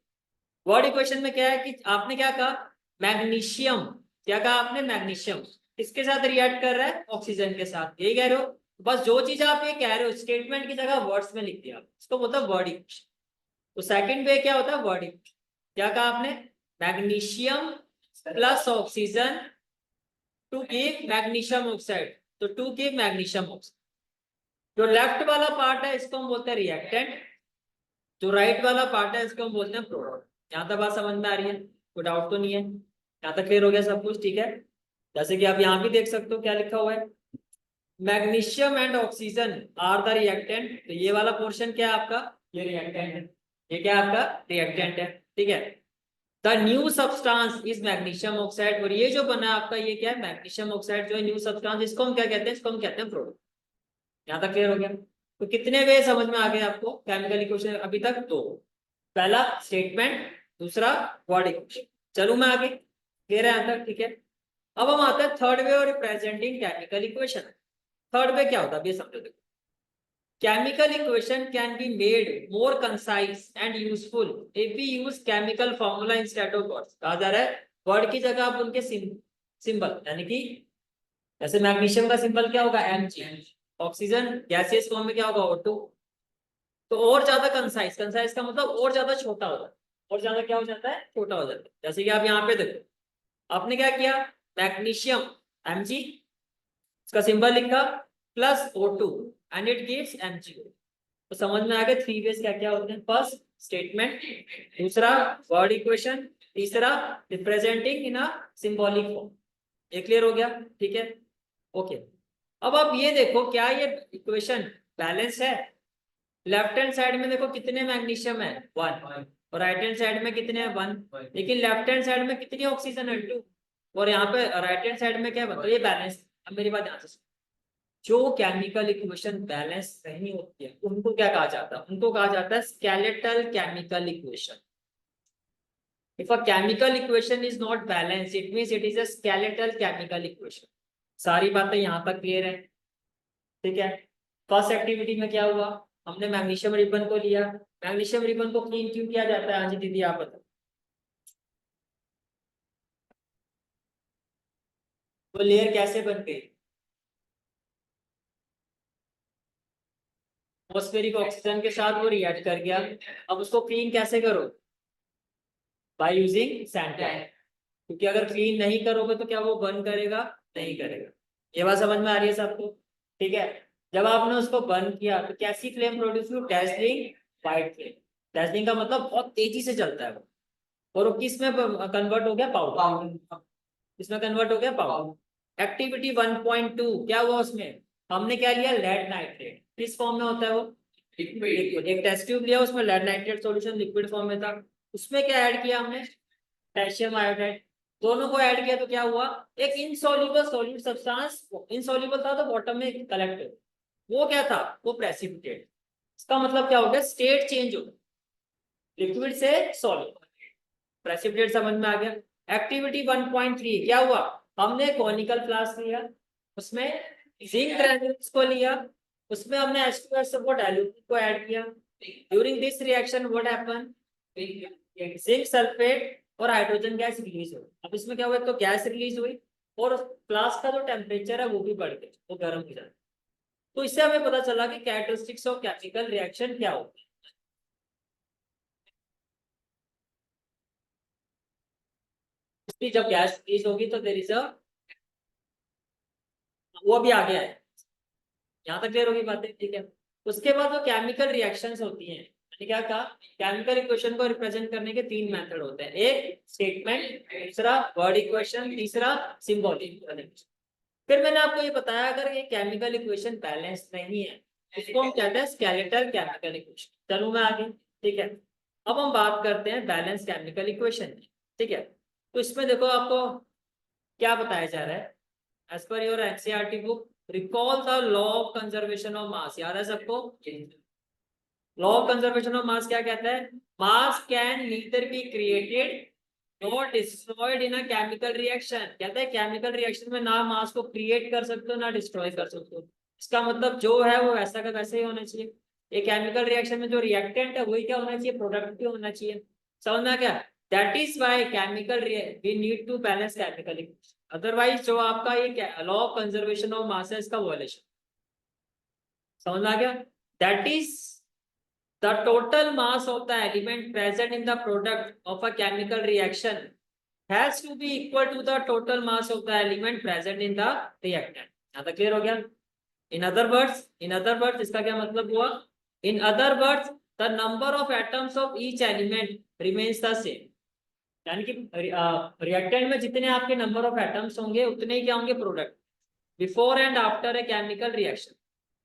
[SPEAKER 1] Word equation में क्या है कि आपने क्या कहा, मैग्नीशियम, क्या कहा आपने, मैग्नीशियम इसके साथ रिएक्ट कर रहा है ऑक्सीजन के साथ, यही कह रहे हो। बस जो चीज आप ये कह रहे हो स्टेटमेंट की जगह वर्ड्स में लिख दिया, इसको बोलता है वर्ड इक्वेशन। तो सेकंड वे क्या होता है, वर्ड इक्वेशन। क्या कहा आपने, magnesium plus oxygen to give magnesium oxide, तो टू गिव मैग्नीशियम ऑक्साइड। जो लेफ्ट वाला पार्ट है इसको हम बोलते हैं रिएक्टेंट, जो राइट वाला पार्ट है इसको हम बोलते हैं प्रोडक्ट। यहाँ तक बात समझ में आ रही है, कोई डाउट तो नहीं है, यहाँ तक क्लियर हो गया सब कुछ। ठीक है, जैसे कि आप यहाँ भी देख सकते हो क्या लिखा हुआ है, magnesium and oxygen are the reactant, तो ये वाला पोर्शन क्या है आपका, ये रिएक्टेंट है, ये क्या है आपका रिएक्टेंट है, ठीक है। The new substance is magnesium oxide, और ये जो बना आपका ये क्या है, मैग्नीशियम ऑक्साइड जो है न्यू सब्सटेंस, इसको हम क्या कहते हैं, इसको हम कहते हैं प्रोडक्ट। यहाँ तक क्लियर हो गया। तो कितने वे समझ में आ गए आपको केमिकल इक्वेशन अभी तक, दो, पहला स्टेटमेंट, दूसरा वर्ड इक्वेशन। चलूं मैं आगे, क्लियर है यहाँ तक, ठीक है। अब हम आते हैं थर्ड वे और representing chemical equation. Third way क्या होता है, ये समझो। देखो, chemical equation can be made more concise and useful if we use chemical formula instead of words। कहा जा रहा है वर्ड की जगह आप उनके सिंबल, यानी कि जैसे मैग्नीशियम का सिंबल क्या होगा, Mg, ऑक्सीजन गैसियस फॉर्म में क्या होगा, O2। तो और ज्यादा कंसाइज, कंसाइज का मतलब और ज्यादा छोटा होता है, और ज्यादा क्या हो जाता है, छोटा हो जाता है। जैसे कि आप यहाँ पे देखो, आपने क्या किया, मैग्नीशियम Mg, इसका सिंबल लिखा, plus O2 and it gives Mg। तो समझ में आ गया थ्री वेज क्या क्या होते हैं, फर्स्ट स्टेटमेंट, दूसरा वर्ड इक्वेशन, तीसरा रिप्रेजेंटिंग इन अ सिंबॉलिक फॉर्म। ये क्लियर हो गया, ठीक है, ओके। अब आप ये देखो, क्या ये इक्वेशन बैलेंस है। लेफ्ट हैंड साइड में देखो कितने मैग्नीशियम है, 1, और राइट हैंड साइड में कितने हैं, 1। लेकिन लेफ्ट हैंड साइड में कितनी ऑक्सीजन है, 2, और यहाँ पे राइट हैंड साइड में क्या है, मतलब ये बैलेंस। अब मेरी बात ध्यान से, जो केमिकल इक्वेशन बैलेंस नहीं होती है उनको क्या कहा जाता है, उनको कहा जाता है skeletal chemical equation. If a chemical equation is not balance, it means it is a skeletal chemical equation. सारी बातें यहाँ तक क्लियर है, ठीक है। फर्स्ट एक्टिविटी में क्या हुआ, हमने मैग्नीशियम रिबन को लिया। मैग्नीशियम रिबन को क्लीन क्यों किया जाता है, हाँ दीदी आप बताओ। वो लेयर कैसे बन गई, एटमॉस्फेरिक ऑक्सीजन के साथ वो रिएक्ट कर गया। अब उसको क्लीन कैसे करो, बाय यूजिंग सैंड टैग, क्योंकि अगर क्लीन नहीं करोगे तो क्या वो बर्न करेगा, नहीं करेगा। ये बात समझ में आ रही है सबको, ठीक है। जब आपने उसको बर्न किया तो कैसी फ्लेम प्रोड्यूस हुई, डैजलिंग व्हाइट फ्लेम। डैजलिंग का मतलब बहुत तेजी से चलता है वो, और वो किस में कन्वर्ट हो गया, पाउडर, इसमें कन्वर्ट हो गया पाउडर। एक्टिविटी 1.2 क्या हुआ उसमें, हमने क्या लिया, लेड नाइट्रेट। किस फॉर्म में होता है वो, लिक्विड। एक टेस्ट ट्यूब लिया, उसमें lead nitrate solution liquid form में था। उसमें क्या ऐड किया हमने, पोटेशियम आयोडाइड। दोनों को ऐड किया तो क्या हुआ, एक इनसॉल्युबल सॉल्यूट सब्सटेंस, इनसॉल्युबल था तो बॉटम में कलेक्ट, वो क्या था, वो प्रेसिपिटेट। इसका मतलब क्या हो गया, स्टेट चेंज हो गया, लिक्विड से सॉलिड, प्रेसिपिटेट। समझ में आ गया। एक्टिविटी 1.3 क्या हुआ, हमने कॉनिकल फ्लास्क लिया, उसमें जिंक ग्रैन्यूल्स को लिया, उसमें हमने H2SO को डाइल्यूट को ऐड किया। During this reaction what happen, zinc sulphate और हाइड्रोजन गैस रिलीज हुई। अब इसमें क्या हुआ, तो गैस रिलीज हुई और फ्लास्क का जो टेम्परेचर है वो भी बढ़ गया, वो गर्म हो जाता। तो इससे हमें पता चला कि कैरेक्टरिस्टिक्स ऑफ केमिकल रिएक्शन क्या होती है। जब गैस रिलीज होगी तो देयर इज अ, वो भी आ गया है, यहाँ तक क्लियर होगी बातें, ठीक है। उसके बाद जो केमिकल रिएक्शंस होती हैं, मैंने क्या कहा, केमिकल इक्वेशन को रिप्रेजेंट करने के तीन मेथड होते हैं, एक स्टेटमेंट, दूसरा वर्ड इक्वेशन, तीसरा सिंबॉलिक। फिर मैंने आपको ये बताया, अगर ये केमिकल इक्वेशन बैलेंस नहीं है इसको हम कहते हैं स्केलेटल केमिकल इक्वेशन। चलो मैं आगे, ठीक है। अब हम बात करते हैं बैलेंस केमिकल इक्वेशन, ठीक है। तो इसमें देखो आपको क्या बताया जा रहा है, as per your NCERT book, recall the law of conservation of mass. याद है सबको, law of conservation of mass क्या कहता है, mass can neither be created nor destroyed in a chemical reaction. कहता है केमिकल रिएक्शन में ना मास को क्रिएट कर सकते हो ना डिस्ट्रॉय कर सकते हो। इसका मतलब जो है वो वैसा का वैसे ही होना चाहिए। ये केमिकल रिएक्शन में जो रिएक्टेंट है वही क्या होना चाहिए, प्रोडक्ट भी होना चाहिए। समझ में क्या, that is why chemical we need to balance chemical equation. Otherwise जो आपका ये law of conservation of mass है इसका वॉयलेशन। समझ में आ गया, that is the total mass of the element present in the product of a chemical reaction has to be equal to the total mass of the element present in the reactant। यहाँ तक clear हो गया। in other words इसका क्या मतलब हुआ, in other words the number of atoms of each element remains the same। यानी कि रिएक्टेंट में जितने आपके नंबर ऑफ एटम्स होंगे उतने ही क्या होंगे, product. before and after a chemical reaction.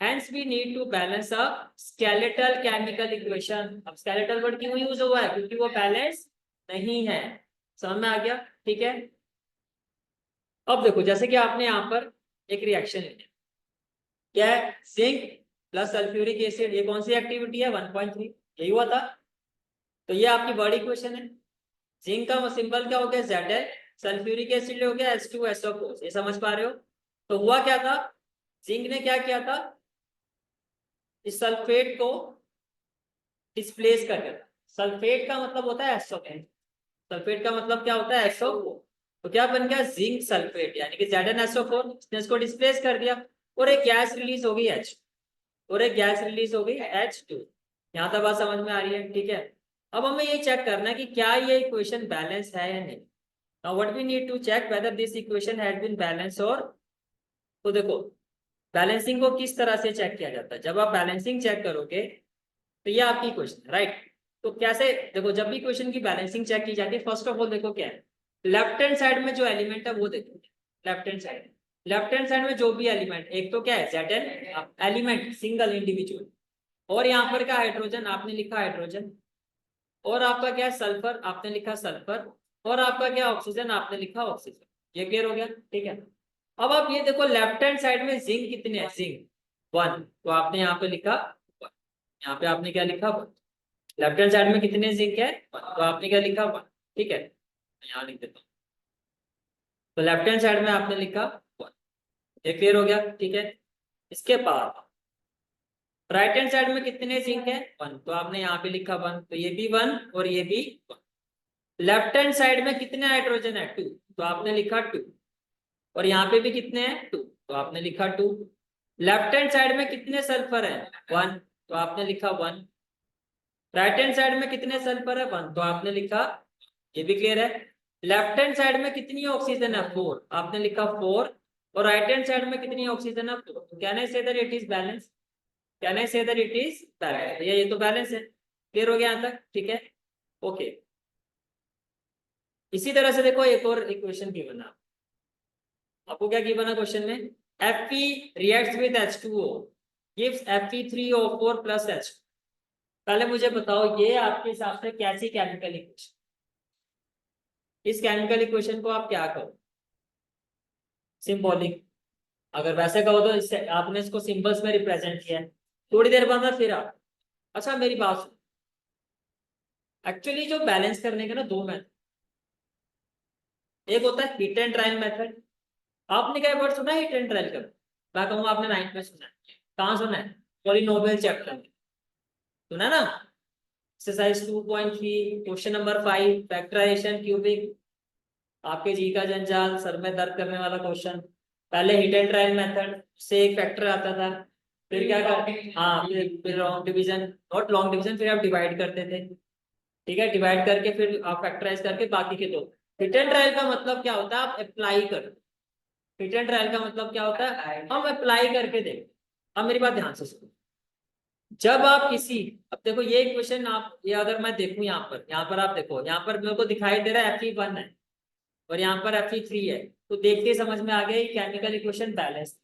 [SPEAKER 1] Hence we need to balance a skeletal chemical equation. अब skeletal word क्यों यूज हुआ है? क्योंकि वो बैलेंस नहीं है। समझ में आ गया? ठीक है। अब देखो, जैसे कि आपने यहाँ पर एक रिएक्शन लिया, क्या है? जिंक प्लस सल्फ्यूरिक एसिड, ये कौन सी एक्टिविटी है? 1.3, यही हुआ था। तो ये आपकी बॉडी इक्वेशन है। जिंक का सिंबल क्या हो गया? Zn, सल्फ्यूरिक एसिड हो गया H2SO4। ये समझ पा रहे हो? तो हुआ क्या था? जिंक ने क्या किया था? इस सल्फेट को डिस्प्लेस कर दिया था। सल्फेट का मतलब होता है SO4। सल्फेट का मतलब क्या होता है? SO4। तो क्या बन गया? जिंक सल्फेट, यानी कि ZnSO4। इसने इसको डिस्प्लेस कर दिया और एक गैस रिलीज हो गई H, और एक गैस रिलीज हो गई H2। यहाँ तक बात समझ में आ रही है? ठीक है। अब हमें ये चेक करना है कि क्या ये इक्वेशन बैलेंस है या नहीं। Now what we need to check whether this equation has been balance or. तो देखो, बैलेंसिंग को किस तरह से चेक किया जाता है? जब आप बैलेंसिंग चेक करोगे तो ये आपकी इक्वेशन है, राइट? तो कैसे? देखो, जब भी इक्वेशन की बैलेंसिंग चेक की जाती है, फर्स्ट ऑफ ऑल देखो क्या है, लेफ्ट हैंड साइड में जो एलिमेंट है वो देखो। लेफ्ट हैंड साइड में जो भी एलिमेंट, एक तो क्या है? Zn एलिमेंट, सिंगल इंडिविजुअल, और यहाँ पर क्या? हाइड्रोजन, आपने लिखा हाइड्रोजन, और आपका क्या है? सल्फर, आपने लिखा सल्फर, और आपका क्या? ऑक्सीजन, आपने लिखा ऑक्सीजन। ये क्लियर हो गया? ठीक है। अब आप ये देखो, लेफ्ट हैंड साइड में जिंक कितने हैं? जिंक 1, तो आपने यहाँ पे लिखा 1। यहाँ पे आपने क्या लिखा? 1। लेफ्ट हैंड साइड में कितने जिंक है? 1, तो आपने क्या लिखा? 1। ठीक है, यहाँ लिख देता हूँ। तो लेफ्ट हैंड साइड में आपने लिखा 1। ये क्लियर हो गया? ठीक है। इसके बाद राइट हैंड साइड में कितने जिंक है? 1, तो आपने यहाँ पे लिखा 1, तो ये भी 1 और ये भी 1। लेफ्ट हैंड साइड में कितने हाइड्रोजन है? 2, तो आपने लिखा 2, और यहाँ पे भी कितने हैं? 2, तो आपने लिखा 2। लेफ्ट हैंड साइड में कितने सल्फर है? 1, तो आपने लिखा 1। राइट हैंड साइड में कितने सल्फर है? 1, तो आपने लिखा। ये भी क्लियर है। लेफ्ट हैंड साइड में कितनी ऑक्सीजन है? 4, आपने लिखा 4, और राइट हैंड साइड में कितनी ऑक्सीजन है? 4। तो can I say that it is balance? Can I say that it is balance? ये तो बैलेंस है। क्लियर हो गया यहाँ तक? ठीक है, ओके। इसी तरह से देखो, एक और इक्वेशन की बना, आपको क्या की बना क्वेश्चन में? Fe reacts with H2O gives Fe3O4 plus H। पहले मुझे बताओ, ये आपके हिसाब से कैसी केमिकल इक्वेशन? इस केमिकल इक्वेशन को आप क्या कहो? सिंबॉलिक। अगर वैसे कहो तो इससे आपने इसको सिंबल्स में रिप्रेजेंट किया है। थोड़ी देर बाद मैं फिर आप, अच्छा मेरी बात सुनो, एक्चुअली जो बैलेंस करने के ना दो मेथड, एक होता है हिट एंड ट्रायल मेथड। आपने क्या वर्ड सुना है? हिट एंड ट्रायल का? मैं कहूँगा आपने 9th में सुना है। कहाँ सुना है? पॉलिनोमियल चैप्टर में सुना ना? Exercise 2.3 question number 5, factorization cubic. आपके जी का जंजाल, सर में दर्द करने वाला क्वेश्चन। पहले हिट एंड ट्रायल मेथड से एक फैक्टर आता था, फिर क्या करते? हाँ, फिर long division, not long division, फिर आप डिवाइड करते थे। ठीक है, डिवाइड करके फिर आप फैक्टराइज करके बाकी के दो। हिट एंड ट्रायल का मतलब क्या होता है? आप अप्लाई कर। हिट एंड ट्रायल का मतलब क्या होता है? हम अप्लाई करके देखें। अब मेरी बात ध्यान से सुनो, जब आप किसी, अब देखो ये क्वेश्चन, आप ये अगर मैं देखूं यहाँ पर आप देखो, यहाँ पर मेरे को दिखाई दे रहा है Fe1 है और यहाँ पर Fe3 है, तो देख के समझ में आ गया केमिकल इक्वेशन बैलेंस।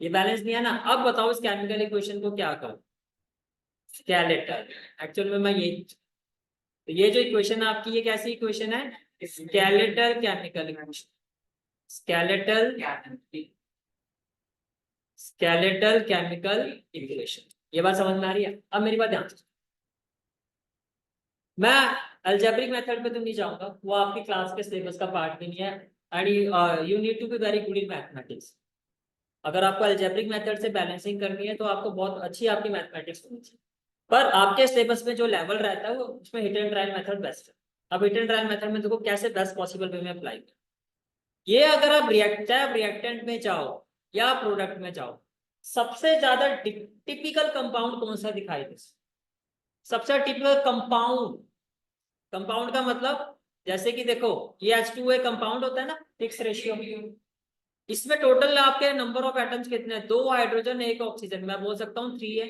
[SPEAKER 1] ये बैलेंस नहीं है ना? अब बताओ इस केमिकल इक्वेशन को क्या करूं? स्केलेटल। एक्चुअल में मैं ये, तो ये जो इक्वेशन है आपकी, ये कैसी इक्वेशन है? Skeletal chemical equation. Skeletal skeletal chemical equation. ये बात समझ में आ रही है? अब मेरी बात ध्यान से, मैं अलजेब्रिक मेथड पे तो नहीं जाऊंगा, वो आपकी क्लास के सिलेबस का पार्ट भी नहीं है। And you need to be very good in mathematics. अगर आपको अलजेब्रिक मेथड से बैलेंसिंग करनी है तो आपको बहुत अच्छी आपकी मैथमेटिक्स होनी चाहिए। पर आपके सिलेबस में जो लेवल रहता है वो, उसमें hit and trial method best है। अब हिट एंड ट्रायल मेथड में देखो कैसे बेस्ट पॉसिबल वे में अप्लाई करें। ये अगर आप चाहे आप रिएक्टेंट में जाओ या प्रोडक्ट में जाओ, सबसे ज्यादा टिपिकल कंपाउंड कौन सा दिखाई दे? सबसे टिपिकल कंपाउंड, कंपाउंड का मतलब, जैसे कि देखो ये H2O कंपाउंड होता है ना, फिक्स रेशियो। इसमें टोटल आपके नंबर ऑफ एटम्स कितने हैं? 2 हाइड्रोजन 1 ऑक्सीजन, मैं बोल सकता हूँ 3 है।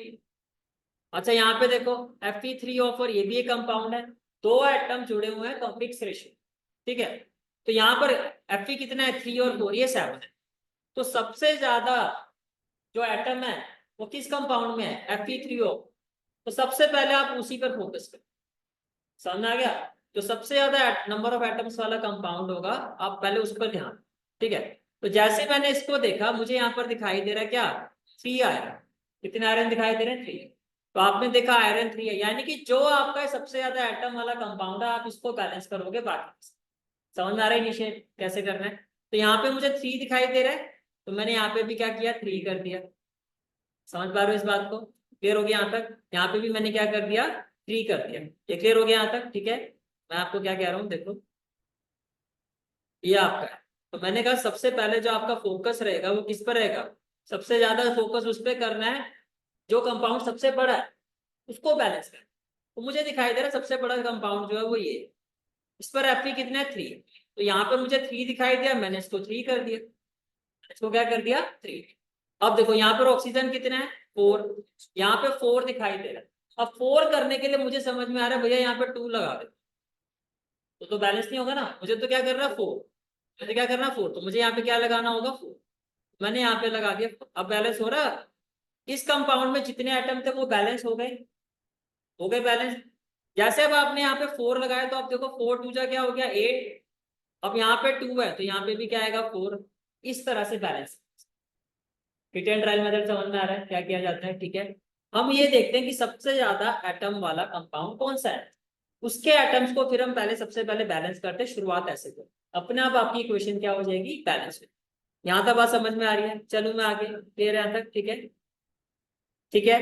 [SPEAKER 1] अच्छा यहाँ पे देखो Fe3O4, ये भी एक कंपाउंड है, 2 एटम जुड़े हुए हैं, तो फिक्स रेशियो। ठीक है, तो यहाँ पर Fe कितना है? 3 और 4, ये 7 है। तो सबसे ज्यादा जो एटम है वो किस कंपाउंड में है, Fe3O। तो सबसे पहले आप उसी पर फोकस करें। समझ में आ गया? जो सबसे ज्यादा नंबर ऑफ एटम्स वाला कंपाउंड होगा आप पहले उस पर ध्यान। ठीक है, तो जैसे मैंने इसको देखा मुझे यहाँ पर दिखाई दे रहा है क्या, 3 आयरन। कितने आयरन दिखाई दे रहे हैं, 3। तो आपने देखा आयरन 3 है, यानी कि जो आपका सबसे ज्यादा एटम वाला कंपाउंड है आप इसको बैलेंस करोगे बाकी से। समझ में आ रहा है नीचे कैसे करना है? तो यहाँ पे मुझे 3 दिखाई दे रहा है, तो मैंने यहाँ पे भी क्या किया, 3 कर दिया। समझ पा रहे हो इस बात को? क्लियर हो गया यहाँ तक? यहाँ पे भी मैंने क्या कर दिया, 3 कर दिया। ये क्लियर हो गया यहाँ तक? ठीक है, मैं आपको क्या कह रहा हूँ देखो, ये आपका है। तो मैंने कहा सबसे पहले जो आपका फोकस रहेगा वो किस पर रहेगा, सबसे ज्यादा फोकस उस पर करना है जो कंपाउंड सबसे बड़ा है, उसको बैलेंस कर। तो मुझे दिखाई दे रहा है सबसे बड़ा कंपाउंड जो है वो ये, इस पर Fe कितना है, 3। तो यहाँ पर मुझे 3 दिखाई दिया, मैंने इसको 3 कर दिया। इसको क्या कर दिया, 3। अब देखो यहाँ पर ऑक्सीजन कितना है, 4। यहाँ पे 4 दिखाई दे रहा है। अब 4 करने के लिए मुझे समझ में आ रहा है भैया यहाँ पे 2 लगा दे, तो बैलेंस नहीं होगा ना। मुझे तो क्या करना है, 4। मुझे क्या करना, 4। तो मुझे यहाँ पे क्या लगाना होगा, 4। मैंने यहाँ पे लगा दिया। अब बैलेंस हो रहा, इस कंपाउंड में जितने आइटम थे वो बैलेंस हो गए, हो गए बैलेंस। जैसे अब आपने यहाँ पे 4 लगाया तो आप देखो 4 2 जा क्या हो गया, 8। अब यहाँ पे 2 है तो यहाँ पे भी क्या आएगा, 4। इस तरह से balance. Hit and trial method समझ में आ रहा है क्या किया जाता है? ठीक है, हम ये देखते हैं कि सबसे ज्यादा एटम वाला कंपाउंड कौन सा है, उसके एटम्स को फिर हम पहले सबसे पहले बैलेंस करते हैं। शुरुआत ऐसे करो, अपने आप आपकी इक्वेशन क्या हो जाएगी, बैलेंस। यहाँ तक बात समझ में आ रही है? चलो मैं आगे, क्लियर है यहाँ तक? ठीक है, ठीक है।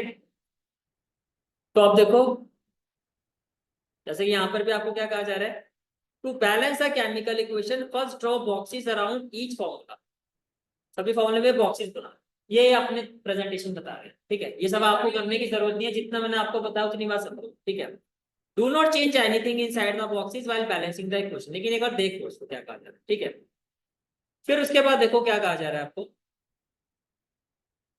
[SPEAKER 1] तो अब देखो जैसे कि यहाँ पर भी आपको क्या कहा जा रहा है, to balance a chemical equation first draw boxes around each formula. सभी फॉर्मूले में बॉक्सेस बना, ये अपने प्रेजेंटेशन बता रहे हैं। ठीक है, ये सब आपको करने की जरूरत नहीं है, जितना मैंने आपको बताया उतनी बात समझो। ठीक है, do not change anything inside the boxes while balancing the equation. लेकिन एक बार देखो उसको क्या कहा जा रहा है। ठीक है, फिर उसके बाद देखो क्या कहा जा रहा है आपको,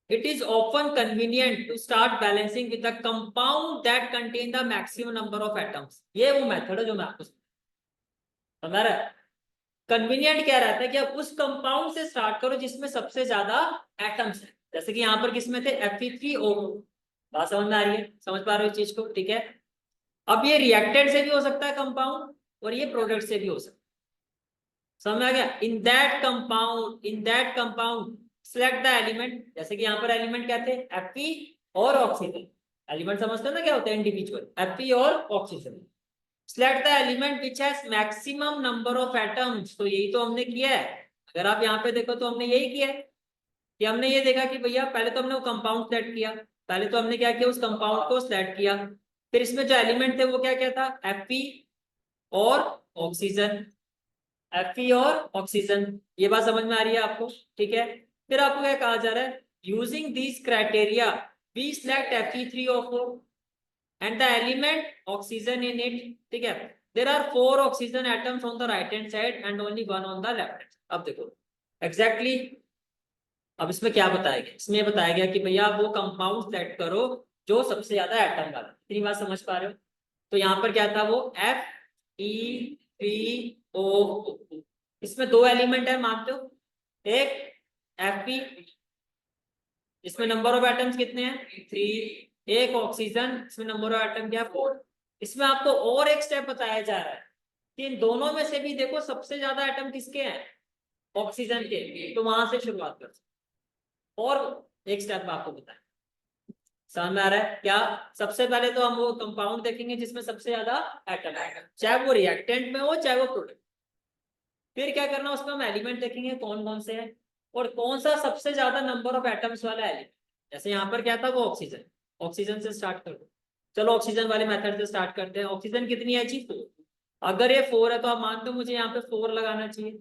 [SPEAKER 1] it is often convenient to start balancing with a compound that contain the maximum number of atoms। ये वो मेथड है जो मैं आपको समझा रहा है। कन्वीनियंट क्या रहता है कि आप उस कंपाउंड से स्टार्ट करो जिसमें सबसे ज्यादा एटम्स है। जैसे कि यहाँ पर किसमें थे, Fe3O। बात समझ में आ रही है? समझ पा रहे हो चीज को? ठीक है, अब ये रिएक्टेड से भी हो सकता है कंपाउंड, और ये प्रोडक्ट से भी हो सकता है। समझ में आ गया? In that compound select the element. जैसे कि यहाँ पर एलिमेंट क्या थे, Fe और ऑक्सीजन। एलिमेंट समझते हो ना क्या होता है, इंडिविजुअल, Fe और oxygen. Select the element which has maximum number of atoms. तो यही तो हमने किया है। अगर आप यहाँ पे देखो तो हमने यही किया है कि हमने ये देखा कि भैया पहले तो हमने वो कंपाउंड सेलेक्ट किया, पहले तो हमने क्या किया, उस कंपाउंड को सिलेक्ट किया। फिर इसमें जो एलिमेंट थे वो क्या क्या था, Fe और ऑक्सीजन। Fe और ऑक्सीजन, ये बात समझ में आ रही है आपको? ठीक है, फिर आपको क्या कहा जा रहा है, using this criteria we select Fe3O4 and the element oxygen in it। ठीक है, there are 4 oxygen atoms on the right hand side and only 1 on the left hand। अब देखो एग्जैक्टली अब इसमें क्या बताया गया, इसमें बताया गया कि भैया वो कंपाउंड सेलेक्ट करो जो सबसे ज्यादा एटम वाला। इतनी बात समझ पा रहे हो? तो यहाँ पर क्या था, वो Fe3O। इसमें 2 एलिमेंट है मानते हो, एक Fe, इसमें नंबर ऑफ एटम्स कितने हैं, 3। एक ऑक्सीजन, इसमें नंबर ऑफ एटम क्या, 4। इसमें आपको और एक स्टेप बताया जा रहा है कि इन दोनों में से भी देखो सबसे ज्यादा एटम किसके हैं, ऑक्सीजन के। तो वहां से शुरुआत कर, और एक स्टेप आपको बताएं। समझ में आ रहा है क्या? सबसे पहले तो हम वो कंपाउंड देखेंगे जिसमें सबसे ज्यादा एटम है, चाहे वो रिएक्टेंट में हो चाहे वो प्रोडक्ट। फिर क्या करना, उसमें हम एलिमेंट देखेंगे कौन कौन से हैं और कौन सा सबसे ज्यादा नंबर ऑफ एटम्स वाला एलिमेंट। जैसे यहाँ पर क्या था, वो ऑक्सीजन। ऑक्सीजन से स्टार्ट कर दो। चलो ऑक्सीजन वाले मेथड से स्टार्ट करते हैं। ऑक्सीजन कितनी है जी, 4। अगर ये 4 है तो आप मानते हो मुझे यहाँ पे 4 लगाना चाहिए।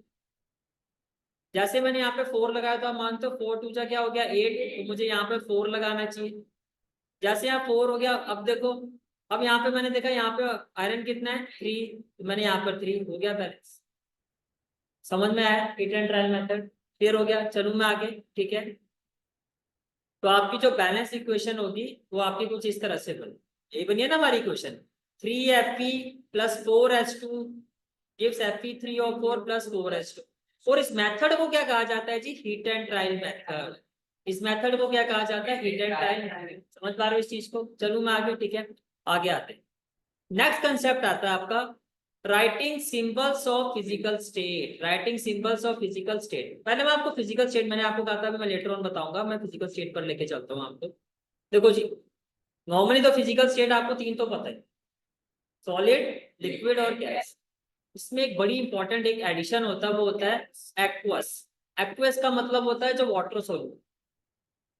[SPEAKER 1] जैसे मैंने यहाँ पे 4 लगाया तो आप मानते हो 4 2 जा क्या हो गया, 8। तो मुझे यहाँ पे 4 लगाना चाहिए। जैसे यहाँ 4 हो गया, अब देखो, अब यहाँ पे मैंने देखा यहाँ पे आयरन कितना है, 3। तो मैंने यहाँ पर 3 हो गया बैलेंस। समझ में आया? Hit and trial method clear हो गया? चलूँ मैं आगे? ठीक है, तो आपकी जो बैलेंस इक्वेशन होगी वो आपकी कुछ इस तरह से बनी, ये बनी है ना हमारी equation, 3Fe + 4H2 gives Fe3O4 + 4H2। और इस मेथड को क्या कहा जाता है जी? Hit and trial method. इस मेथड को क्या कहा जाता है? Hit and trial. समझ पा रहे हो इस चीज को? चलूं मैं आगे, ठीक है, आगे आते हैं। नेक्स्ट कंसेप्ट आता है आपका writing symbols of physical state. Writing symbols of physical state. पहले मैं आपको फिजिकल स्टेट, मैंने आपको कहा था मैं लेटर ऑन बताऊंगा, मैं फिजिकल स्टेट पर लेके चलता हूँ आपको। देखो जी, नॉर्मली तो फिजिकल स्टेट आपको तीन तो पता है, सॉलिड, लिक्विड और गैस। इसमें एक बड़ी इंपॉर्टेंट एक एडिशन होता है, वो होता है एक्वस। एक्वस का मतलब होता है जो वाटर सोल्यूट।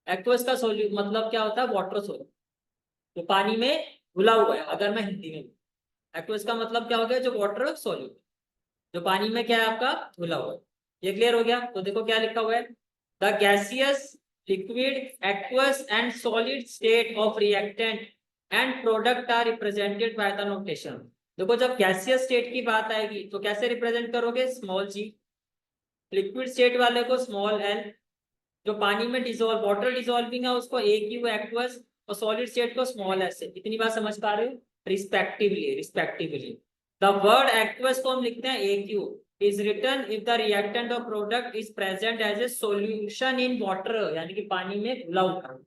[SPEAKER 1] एक्वस का सोल्यूट मतलब क्या होता है? वाटर सोल्यूट, जो पानी में घुला हुआ है। अगर मैं हिंदी में, एक्वस का मतलब क्या हो गया? जो वाटर सोल्यूट, जो पानी में क्या है आपका? घुला हुआ है। ये क्लियर हो गया? तो देखो क्या लिखा हुआ है, the gaseous, liquid, aqueous and solid state of reactant and product are represented by the notation. देखो जब गैसियस स्टेट की बात आएगी तो कैसे रिप्रेजेंट करोगे? स्मॉल जी। लिक्विड स्टेट वाले को स्मॉल एल, जो पानी में डिसॉल्व, वाटर डिसॉल्विंग है उसको ए क्यू एक्वस, और सॉलिड स्टेट को स्मॉल एस। इतनी बात समझ पा रहे हो? Respectively, respectively. The word aqueous को हम लिखते हैं A Q, is written if the reactant और product is present as a solution in water, यानी कि पानी में घुला हुआ,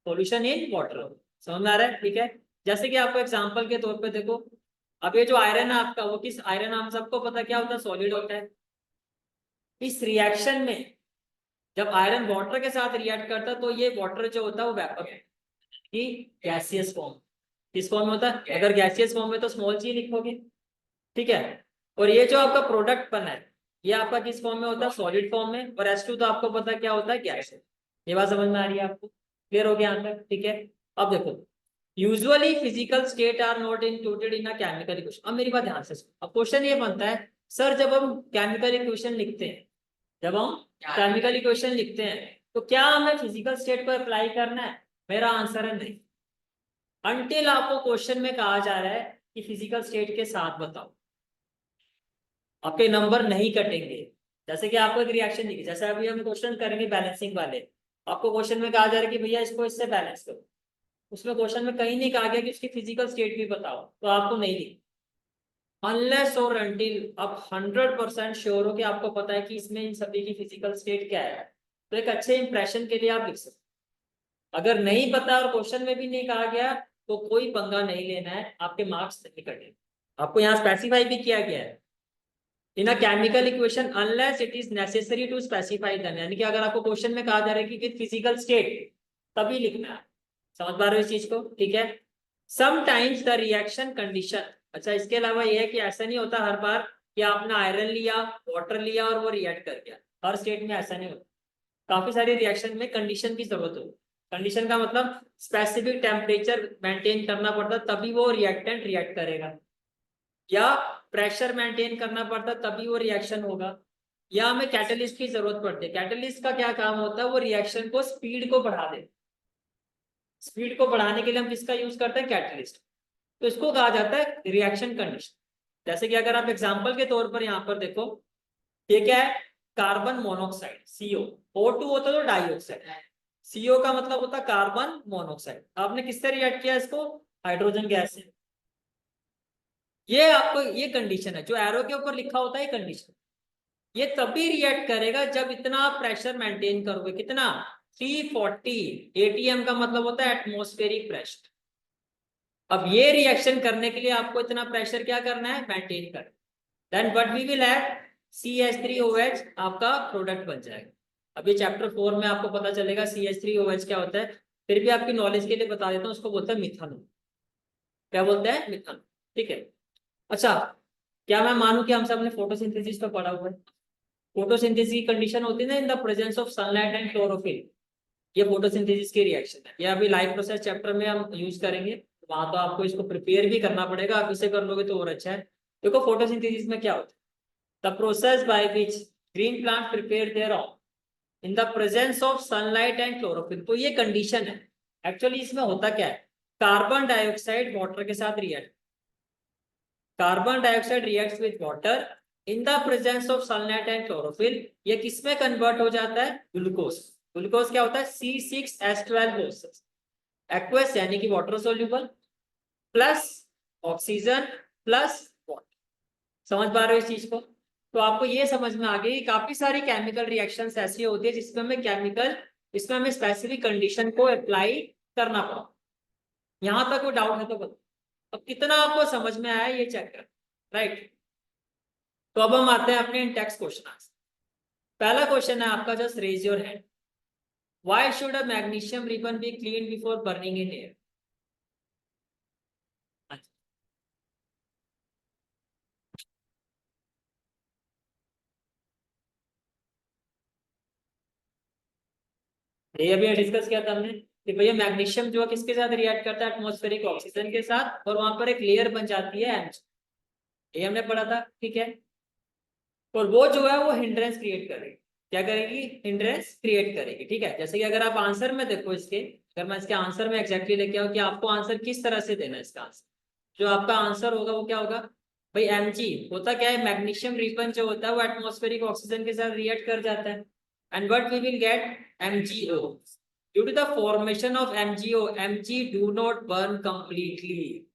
[SPEAKER 1] सॉल्यूशन इन वाटर। समझ में आ रहा है? ठीक है, जैसे कि आपको एग्जांपल के तौर पे देखो, अब ये जो आयरन है आपका, वो किस आयरन, हम सबको पता क्या होता है? सॉलिड होता है। इस रिएक्शन में जब आयरन वाटर के साथ रिएक्ट करता है तो ये वाटर जो होता है वो वेपर की गैसियस फॉर्म। किस फॉर्म में होता है? अगर गैसियस फॉर्म में तो स्मॉल जी लिखोगे, ठीक है। और ये जो आपका प्रोडक्ट बना है, ये आपका किस फॉर्म में होता है? सॉलिड फॉर्म में। और H2 तो आपको पता है क्या होता है? गैस है। ये बात समझ में आ रही है आपको? क्लियर हो गया यहाँ तक? ठीक है। अब देखो, usually physical state are not included in a chemical equation. अब मेरी बात ध्यान से सुनो। अब क्वेश्चन ये बनता है, सर जब हम केमिकल इक्वेशन लिखते हैं, जब हम केमिकल इक्वेशन लिखते हैं तो क्या हमें फिजिकल स्टेट को अप्लाई करना है? मेरा आंसर है नहीं, अनटिल आपको क्वेश्चन में कहा जा रहा है कि फिजिकल स्टेट के साथ बताओ, आपके नंबर नहीं कटेंगे। जैसे कि आपको एक रिएक्शन दिखी, जैसे अभी हम क्वेश्चन करेंगे बैलेंसिंग वाले, आपको क्वेश्चन में कहा जा रहा है कि भैया इसको इससे बैलेंस करो, उसमें क्वेश्चन में कहीं नहीं कहा गया कि उसकी फिजिकल स्टेट भी बताओ, तो आपको नहीं लिखना अनलेस और अनटिल आप 100% श्योर हो कि आपको पता है कि इसमें इन सभी की फिजिकल स्टेट क्या है। तो एक अच्छे इंप्रेशन के लिए आप लिख सकते। अगर नहीं पता और क्वेश्चन में भी नहीं कहा गया तो कोई पंगा नहीं लेना है, आपके मार्क्स नहीं कटेंगे। आपको यहाँ स्पेसिफाई भी किया गया है in a chemical equation unless it is necessary to specify them, यानी कि अगर आपको क्वेश्चन में कहा जा रहा है कि फिजिकल स्टेट, तभी लिखना है। समझ पा रहे हो इस चीज को? ठीक है। Sometimes the reaction condition. अच्छा, इसके अलावा यह है कि ऐसा नहीं होता हर बार कि आपने आयरन लिया, वाटर लिया और वो रिएक्ट कर गया। हर स्टेट में ऐसा नहीं होता। काफी सारे रिएक्शन में कंडीशन की जरूरत होती है। कंडीशन का मतलब स्पेसिफिक टेम्परेचर मेंटेन करना पड़ता, तभी वो रिएक्टेंट रिएक्ट करेगा, या प्रेशर मेंटेन करना पड़ता तभी वो रिएक्शन होगा, या हमें कैटलिस्ट की जरूरत पड़ती है। कैटलिस्ट का क्या काम होता है? वो रिएक्शन को स्पीड को बढ़ा दे। स्पीड को बढ़ाने के लिए हम किसका यूज करते हैं? कैटलिस्ट। तो इसको कहा जाता है रिएक्शन कंडीशन। जैसे कि अगर आप एग्जांपल के तौर पर यहाँ पर देखो, ये क्या है? Carbon monoxide, CO. O2 होता है तो डाइऑक्साइड, सीओ का मतलब होता है कार्बन मोनोऑक्साइड। आपने किससे रिएक्ट किया इसको? हाइड्रोजन गैस से। ये आपको ये कंडीशन है जो एरो के ऊपर लिखा होता है, कंडीशन। ये तभी रिएक्ट करेगा जब इतना आप प्रेशर मेंटेन करोगे। कितना? 340 एटीएम का मतलब होता है एटमॉस्फेरिक प्रेशर। अब ये रिएक्शन करने के लिए आपको इतना प्रेशर क्या करना है? मेंटेन कर। Then what we will have, CH3OH आपका प्रोडक्ट बन जाएगा। अभी चैप्टर 4 में आपको पता चलेगा CH3OH क्या होता है। फिर भी आपकी नॉलेज के लिए बता देता हूँ, उसको बोलते हैं मिथानॉल। क्या बोलते हैं? मिथानॉल। ठीक है। अच्छा, क्या मैं मानूं कि हम सब ने फोटोसिंथेसिस पे पढ़ा हुआ है? फोटोसिंथेसिस की कंडीशन होती है ना, इन the presence of sunlight and chlorophyll. ये फोटोसिंथेसिस की रिएक्शन है। ये अभी लाइव प्रोसेस चैप्टर में हम यूज करेंगे, वहां तो आपको इसको प्रिपेयर भी करना पड़ेगा। आप इसे कर लोगे तो और अच्छा है। देखो फोटोसिंथेसिस में क्या होता है, the process by which green plant prepare their on in the presence of sunlight and chlorophyll. तो ये कंडीशन है। एक्चुअली इसमें होता क्या है, कार्बन डाइऑक्साइड वाटर के साथ react, carbon dioxide reacts with water in the presence of sunlight and chlorophyll. ये किसमें कन्वर्ट हो जाता है? ग्लूकोज। ग्लूकोज क्या होता है? C6H12 एक्वस यानी कि water soluble, plus oxygen plus water. समझ पा रहे हो इस चीज को? तो आपको ये समझ में आ गई कि काफी सारी केमिकल रिएक्शंस ऐसी होती है जिसमें हमें स्पेसिफिक कंडीशन को अप्लाई करना पड़ा। यहां तक कोई डाउट है तो बताओ। अब कितना आपको समझ में आया ये चेक कर, राइट। तो अब हम आते हैं अपने टेक्स्ट क्वेश्चन आंसर। पहला क्वेश्चन है आपका, just raise your hand. Why should a magnesium ribbon be clean before burning in air? ये अभी डिस्कस किया था हमने कि भैया मैग्नीशियम जो है किसके साथ रिएक्ट करता है, एटमॉस्फेरिक ऑक्सीजन के साथ, और वहां पर एक लेयर बन जाती है एमजी। ये हमने पढ़ा था, ठीक है। और वो जो है वो हिंड्रेंस क्रिएट करेगी। क्या करेगी? हिंड्रेंस क्रिएट करेगी, ठीक है। जैसे कि अगर आप आंसर में देखो इसके, अगर मैं इसके आंसर में एग्जैक्टली लेके आऊँ कि आपको आंसर किस तरह से देना है, इसका आंसर जो आपका आंसर होगा वो क्या होगा भाई? एमजी होता क्या है, मैग्नीशियम रिबन जो होता है वो एटमॉस्फेरिक ऑक्सीजन के साथ रिएक्ट कर जाता है, and what we will get? MgO. Due to the formation of MgO, Mg do not burn completely.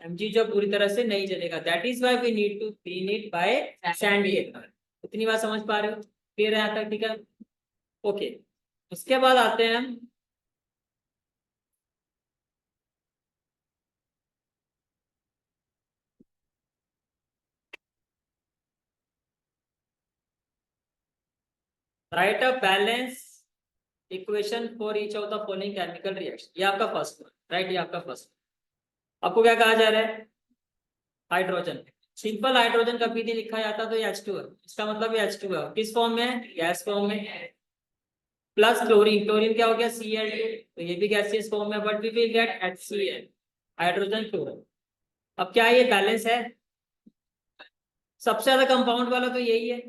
[SPEAKER 1] Mg जो पूरी तरह से नहीं जलेगा, that is why we need to clean it by sandpaper. इतनी बात समझ पा रहे हो? क्लियर है यहाँ तक? ठीक है, ओके। उसके बाद आते हैं हम right a balance equation for each of the following chemical reaction. ये आपका फर्स्ट वन, राइट, ये आपका फर्स्ट। आपको क्या कहा जा रहा है? हाइड्रोजन। सिंपल हाइड्रोजन कभी नहीं लिखा जाता तो H2 है, इसका मतलब ये H2 है। किस फॉर्म में है? गैस फॉर्म में। प्लस क्लोरीन, क्लोरीन क्या हो गया? Cl2, तो ये भी गैसियस फॉर्म में, but we will get HCl, hydrogen chloride. अब क्या ये बैलेंस है? सबसे ज्यादा कंपाउंड वाला तो यही है।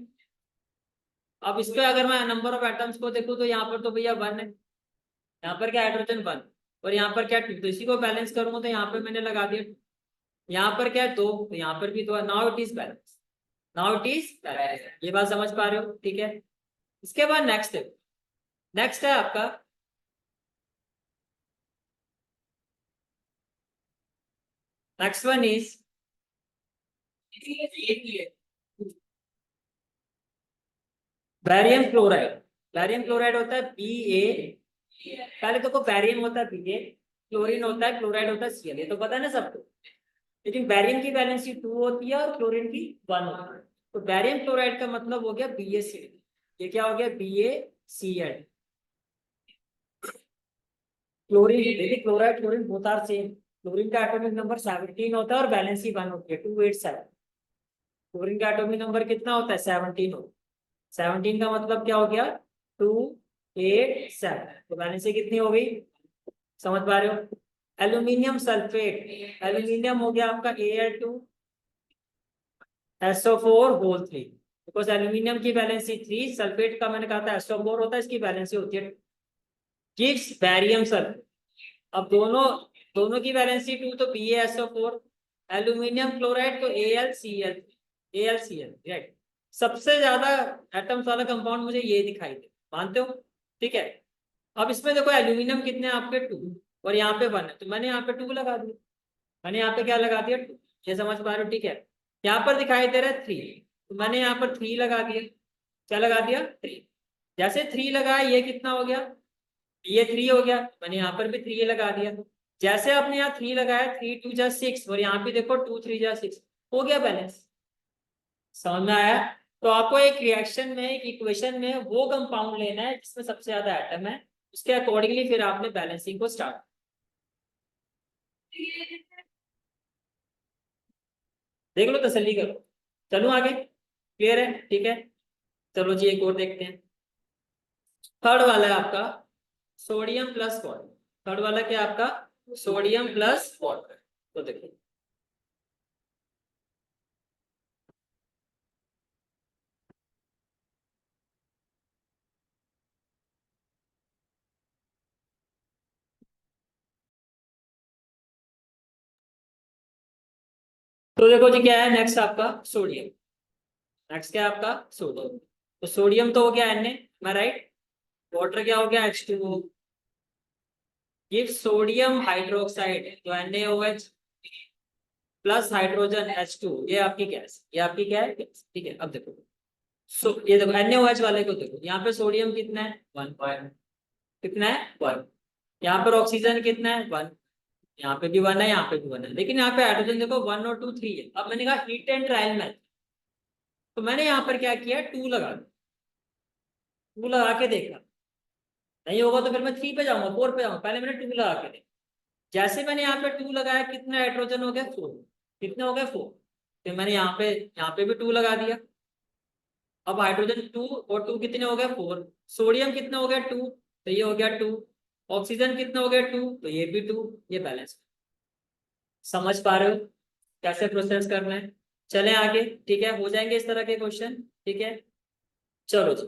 [SPEAKER 1] अब इस पे अगर मैं नंबर ऑफ एटम्स को देखूं तो यहाँ पर तो भैया 1 है, यहाँ पर क्या हाइड्रोजन 1, और यहाँ पर क्या 2, तो इसी को बैलेंस करूंगा तो यहाँ पे मैंने लगा दिया 2। यहाँ पर क्या है 2, तो यहाँ पर भी 2 है। Now it is balance, now it is balance. ये बात समझ पा रहे हो? ठीक है। इसके बाद नेक्स्ट है, नेक्स्ट है आपका next one is barium chloride. Barium chloride होता है Ba। पहले तो को बैरियम होता है Ba, क्लोरीन होता है, क्लोराइड होता है Cl, ये तो पता है ना सबको। लेकिन बैरियम की वैलेंसी 2 होती है और क्लोरीन की 1 होती है। तो बैरियम क्लोराइड का मतलब हो गया BaCl। ये क्या हो गया? BaCl। क्लोरीन, देखिए chloride chlorine both are same. Chlorine का एटॉमिक नंबर 17 होता है और वैलेंसी 1 होती है, 287। क्लोरीन का एटॉमिक नंबर कितना होता है? 17 होता है। 17 का मतलब क्या हो गया? 287। तो वैलेंसी कितनी हो गई? समझ पा रहे हो? एल्यूमिनियम सल्फेट, एल्यूमिनियम हो गया आपका Al2SO4 होल 3, बिकॉज एल्यूमिनियम की वैलेंसी 3, सल्फेट का मैंने कहा था SO4 होता है, इसकी वैलेंसी होती है 2। Gives barium sulphate. अब दोनों दोनों की वैलेंसी 2, तो BaSO4, एल्यूमिनियम क्लोराइड तो AlCl, राइट। सबसे ज्यादा एटम्स वाला कंपाउंड मुझे ये दिखाई दे, मानते हो? ठीक है। अब इसमें देखो एल्यूमिनियम कितने हैं आपके? 2, और यहाँ पे 1 है, तो मैंने यहाँ पे 2 लगा दिया। मैंने यहाँ पे क्या लगा दिया? 2। ये समझ पा रहे हो? ठीक है। यहाँ पर दिखाई दे रहा है 3, तो मैंने यहाँ पर 3 लगा दिया। क्या लगा दिया? 3। जैसे 3 लगाया, ये कितना हो गया? ये 3 हो गया, मैंने यहाँ पर भी 3 लगा दिया। जैसे आपने यहाँ 3 लगाया, 3 2 जा 6, और यहाँ पे देखो 2 3 जा 6, हो गया बैलेंस। समझ में आया? तो आपको एक रिएक्शन में, एक इक्वेशन में वो कंपाउंड लेना है जिसमें सबसे ज्यादा एटम है, उसके अकॉर्डिंगली फिर आपने बैलेंसिंग को स्टार्ट। देख लो, तसल्ली करो। चलो आगे, क्लियर है? ठीक है। चलो जी, एक और देखते हैं। थर्ड वाला है आपका सोडियम प्लस वाटर। थर्ड वाला क्या है आपका? Sodium plus water. तो देखिए, तो देखो जी क्या है नेक्स्ट आपका? सोडियम। नेक्स्ट क्या है आपका? सोडियम। तो सोडियम तो हो गया Na, मैं राइट। वाटर क्या हो गया? H2O। ये सोडियम हाइड्रोक्साइड, तो NaOH। प्लस हाइड्रोजन H2, ये आपकी गैस, ये आपकी क्या है, गैस। ठीक है, अब देखो ये देखो NaOH वाले को देखो, यहाँ पे सोडियम कितना है 1, कितना है 1, यहाँ पर ऑक्सीजन कितना है 1, यहाँ पे भी 1 है, यहाँ पे भी 1 है, लेकिन यहाँ पे हाइड्रोजन देखो 1 और 2 3 है। अब मैंने कहा हीट एंड ट्रायल मैथ, तो मैंने यहाँ पर क्या किया 2 लगा दिया, 2 लगा के देखा, नहीं होगा तो फिर मैं 3 पे जाऊंगा, 4 पे जाऊंगा, पहले मैंने 2 लगा के देखा। जैसे मैंने यहाँ पे 2 लगाया, कितना हाइड्रोजन हो गया 4, कितने हो गए 4, फिर मैंने यहाँ पे भी 2 लगा दिया। अब हाइड्रोजन 2 और 2 कितने हो गए 4, सोडियम कितना हो गया 2, तो ये हो गया 2, ऑक्सीजन कितना हो गया 2, तो ये भी 2, ये बैलेंस। समझ पा रहे हो कैसे प्रोसेस करना है? चलें आगे, ठीक है, हो जाएंगे इस तरह के क्वेश्चन। ठीक है, चलो जी,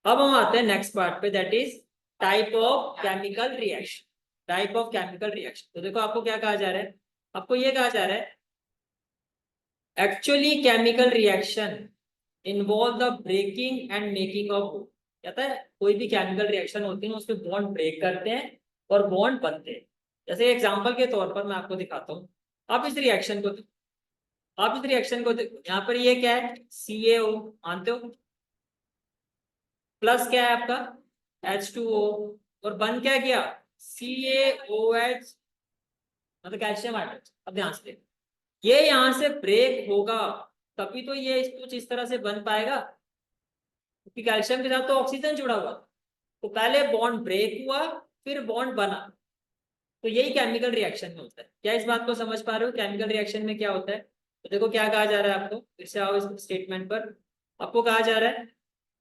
[SPEAKER 1] अब हम आते हैं नेक्स्ट पार्ट पे, that is type of chemical reaction. Type of chemical reaction, तो देखो आपको क्या कहा जा रहा है, आपको ये कहा जा रहा है actually chemical reaction involve the breaking and making of, कहता है कोई भी केमिकल रिएक्शन होती है उसमें बॉन्ड ब्रेक करते हैं और बॉन्ड बनते हैं। जैसे एग्जांपल के तौर पर मैं आपको दिखाता हूँ, आप इस रिएक्शन को आप इस रिएक्शन को देखो, यहाँ पर ये क्या है CaO, मानते हो, प्लस क्या है आपका H2O, और बन क्या गया CaOH, मतलब कैल्शियम हाइड्रोक्साइड। अब ध्यान से देखो, ये यहां से ब्रेक होगा तभी तो ये कुछ इस तरह से बन पाएगा, क्योंकि कैल्शियम के साथ तो ऑक्सीजन जुड़ा हुआ, तो पहले बॉन्ड ब्रेक हुआ फिर बॉन्ड बना। तो यही केमिकल रिएक्शन में होता है। क्या इस बात को समझ पा रहे हो केमिकल रिएक्शन में क्या होता है? तो देखो क्या कहा जा रहा है आपको, फिर से आओ इस स्टेटमेंट पर। आपको कहा जा रहा है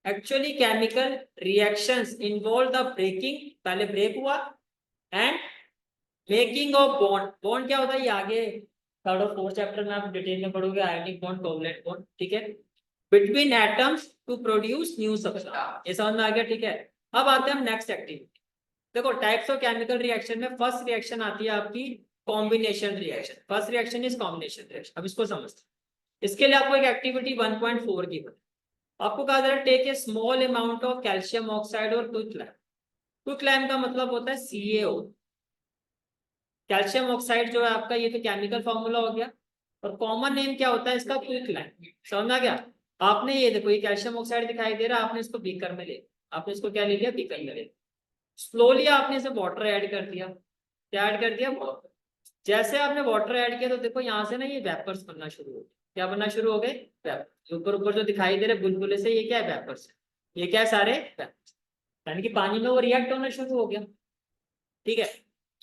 [SPEAKER 1] actually chemical reactions involve the breaking, पहले ब्रेक हुआ, and making of bond. Bond क्या होता है, ये आगे थर्ड और फोर्थ चैप्टर में आप डिटेल में पढ़ोगे, आयोनिक बॉन्ड, कोवलेंट बॉन्ड। ठीक है, between atoms to produce new substance, ये समझ में आ गया? ठीक है, अब आते हैं हम नेक्स्ट एक्टिविटी। देखो टाइप्स ऑफ केमिकल रिएक्शन में फर्स्ट रिएक्शन आती है आपकी combination reaction. First reaction is combination reaction. अब इसको समझते हैं, इसके लिए आपको एक एक्टिविटी 1.4 की बता, आपको कहा जा रहा है take a small amount of calcium oxide और क्विकलैम। क्विकलैम का मतलब होता है CaO, कैल्शियम ऑक्साइड जो है आपका, ये तो केमिकल फॉर्मूला हो गया, और कॉमन नेम क्या होता है इसका, क्विकलैम। समझ आ गया? आपने ये देखो, ये कैल्शियम ऑक्साइड दिखाई दे रहा है, आपने इसको बीकर में ले, आपने इसको क्या ले लिया, बीकर में ले, स्लोली आपने इसे वाटर ऐड कर दिया। क्या ऐड कर दिया, वाटर। जैसे आपने वाटर ऐड किया तो देखो यहाँ से ना ये वेपर्स बनना शुरू हो गए। क्या बनना शुरू हो गए, वेपर। ऊपर ऊपर जो दिखाई दे रहे बुलबुले से, ये क्या है, वेपर्स। ये क्या है, सारे वेपर्स, यानी कि पानी में वो रिएक्ट होना शुरू हो गया। ठीक है,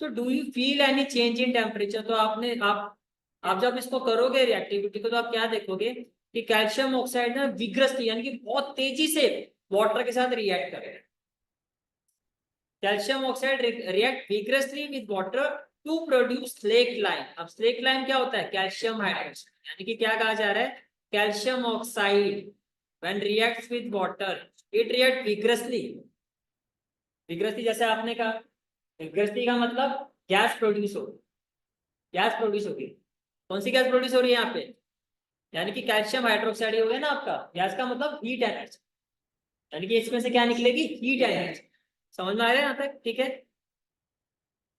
[SPEAKER 1] तो do you feel any change in temperature? तो आप जब इसको करोगे रिएक्टिविटी को, तो आप क्या देखोगे कि कैल्शियम ऑक्साइड ना विग्रसली, यानी कि बहुत तेजी से वाटर के साथ रिएक्ट करेगा। Calcium oxide react vigorously with water to produce slake lime. अब स्लेक लाइम क्या होता है, कैल्शियम हाइड्रोक्साइड, यानी कि क्या कहा जा रहा है, calcium oxide when reacts with water it react vigorously. Vigorously जैसे आपने कहा, विग्रसली का मतलब गैस प्रोड्यूस हो, गैस प्रोड्यूस होगी। कौन सी गैस प्रोड्यूस हो रही है यहाँ पे, यानी कि कैल्शियम हाइड्रोक्साइड ही हो गया ना आपका। गैस का मतलब हीट एनर्जी, यानी कि इसमें से क्या निकलेगी, हीट एनर्जी। समझ में आ रहा है यहाँ तक? ठीक है,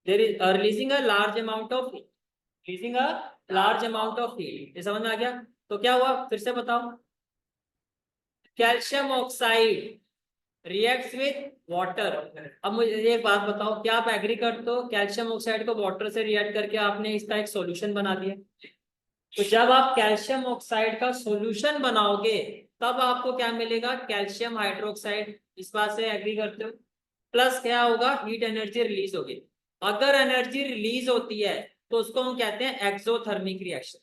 [SPEAKER 1] there is releasing a large amount of heat, releasing a large amount of heat. ये समझ में आ गया? तो क्या हुआ, फिर से बताओ, calcium oxide reacts with water. अब मुझे एक बात बताओ, क्या आप एग्री करते हो कैल्शियम ऑक्साइड को वाटर से रिएक्ट करके आपने इसका एक सॉल्यूशन बना दिया? तो जब आप कैल्शियम ऑक्साइड का सॉल्यूशन बनाओगे तब आपको क्या मिलेगा, कैल्शियम हाइड्रोक्साइड। इस बात से एग्री करते हो? प्लस क्या होगा, हीट एनर्जी रिलीज होगी। अगर एनर्जी रिलीज होती है तो उसको हम कहते हैं एक्सोथर्मिक रिएक्शन।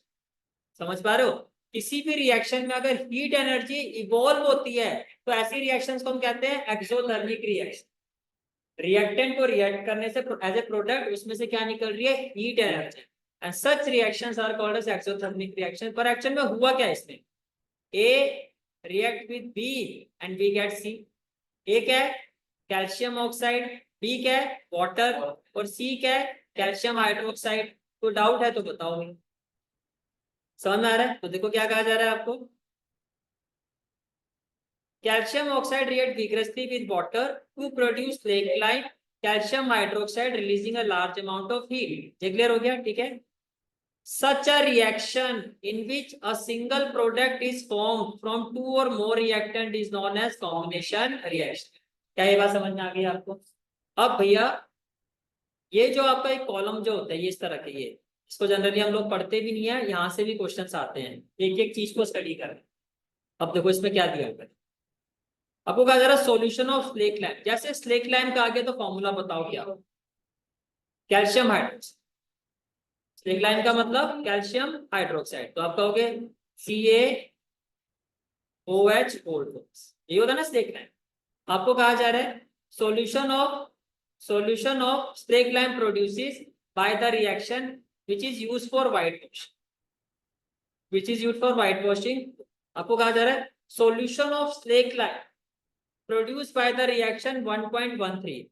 [SPEAKER 1] समझ पा रहे हो? किसी भी रिएक्शन में अगर हीट एनर्जी इवॉल्व होती है तो ऐसी रिएक्शंस को हम कहते हैं एक्सोथर्मिक रिएक्शन। रिएक्टेंट को रिएक्ट करने से एज ए प्रोडक्ट उसमें से क्या निकल रही है, heat energy, and such reactions are called as exothermic reaction. पर एक्चुअल में हुआ क्या इसमें, A react with B and we get C. A क्या है, कैल्शियम ऑक्साइड, बी क्या है, वाटर, और सी क्या है, कैल्शियम हाइड्रोक्साइड। तो डाउट है तो बताओ, समझ में आ रहा है? तो देखो क्या कहा जा रहा है आपको, calcium oxide react vigorously with water to produce lake like calcium hydroxide releasing a large amount of heat। ये क्लियर हो गया? ठीक है, such a reaction in which a single product is formed from two or more reactant is known as combination reaction. क्या ये बात समझ में आ गई आपको? अब भैया ये जो आपका एक कॉलम जो होता है ये इस तरह के, ये इसको जनरली हम लोग पढ़ते भी नहीं है, यहाँ से भी क्वेश्चंस आते हैं, एक एक चीज को स्टडी करें। अब देखो इसमें क्या दिया है, आपको कहा जा रहा है सॉल्यूशन ऑफ स्लेक लाइम। जैसे स्लेक लाइम का आगे तो फॉर्मूला बताओ क्या, कैल्शियम हाइड्रोक्साइड। स्लेक लाइम का मतलब कैल्शियम हाइड्रोक्साइड, तो आप कहोगे CaOH, ये होता है ना स्लेक लाइम। आपको कहा जा रहा है solution of slake lime produces by the reaction which is used for whitewashing, आपको कहा जा रहा है solution of slake lime produced by the reaction 1.13।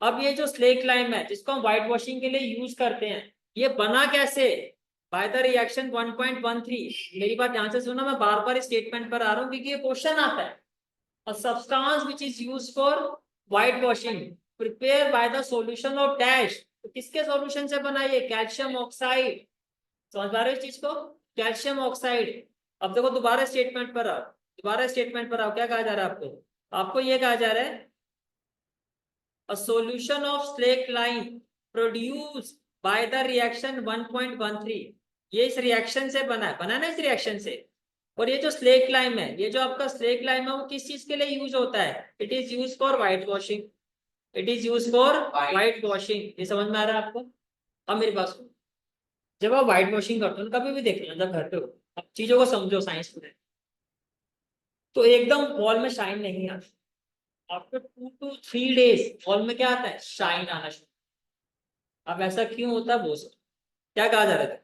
[SPEAKER 1] अब ये जो स्लेक लाइम है जिसको हम व्हाइट वॉशिंग के लिए यूज करते हैं, ये बना कैसे? By the reaction 1.13। मेरी बात ध्यान से सुनो, मैं बार बार स्टेटमेंट पर आ रहा हूँ क्योंकि ये क्वेश्चन आता है। A substance which is used for white washing prepared by the solution of dash, तो किसके सॉल्यूशन से बना? ये कैल्शियम ऑक्साइड। समझ पा रहे हो इस चीज को? Calcium oxide. अब देखो दोबारा स्टेटमेंट पर आओ, क्या कहा जा रहा है आपको? आपको ये कहा जा रहा है a solution of slake lime produced by the reaction 1.13, ये इस रिएक्शन से बना है ना, इस रिएक्शन से। और ये जो स्लेक लाइम है, ये जो आपका स्लेक लाइम है वो किस चीज के लिए यूज होता है? It is use for white washing, ये समझ में आ रहा है आपको? अब मेरी बात सुनो, जब आप व्हाइट वॉशिंग करते हो कभी भी देख लेना, जब घर पे हो, अब चीजों को समझो साइंस में, तो एकदम वॉल में शाइन नहीं आती। आफ्टर 2 to 3 days वॉल में क्या आता है? शाइन आना शुरू। अब ऐसा क्यों होता है वो सब क्या कहा जा रहा था?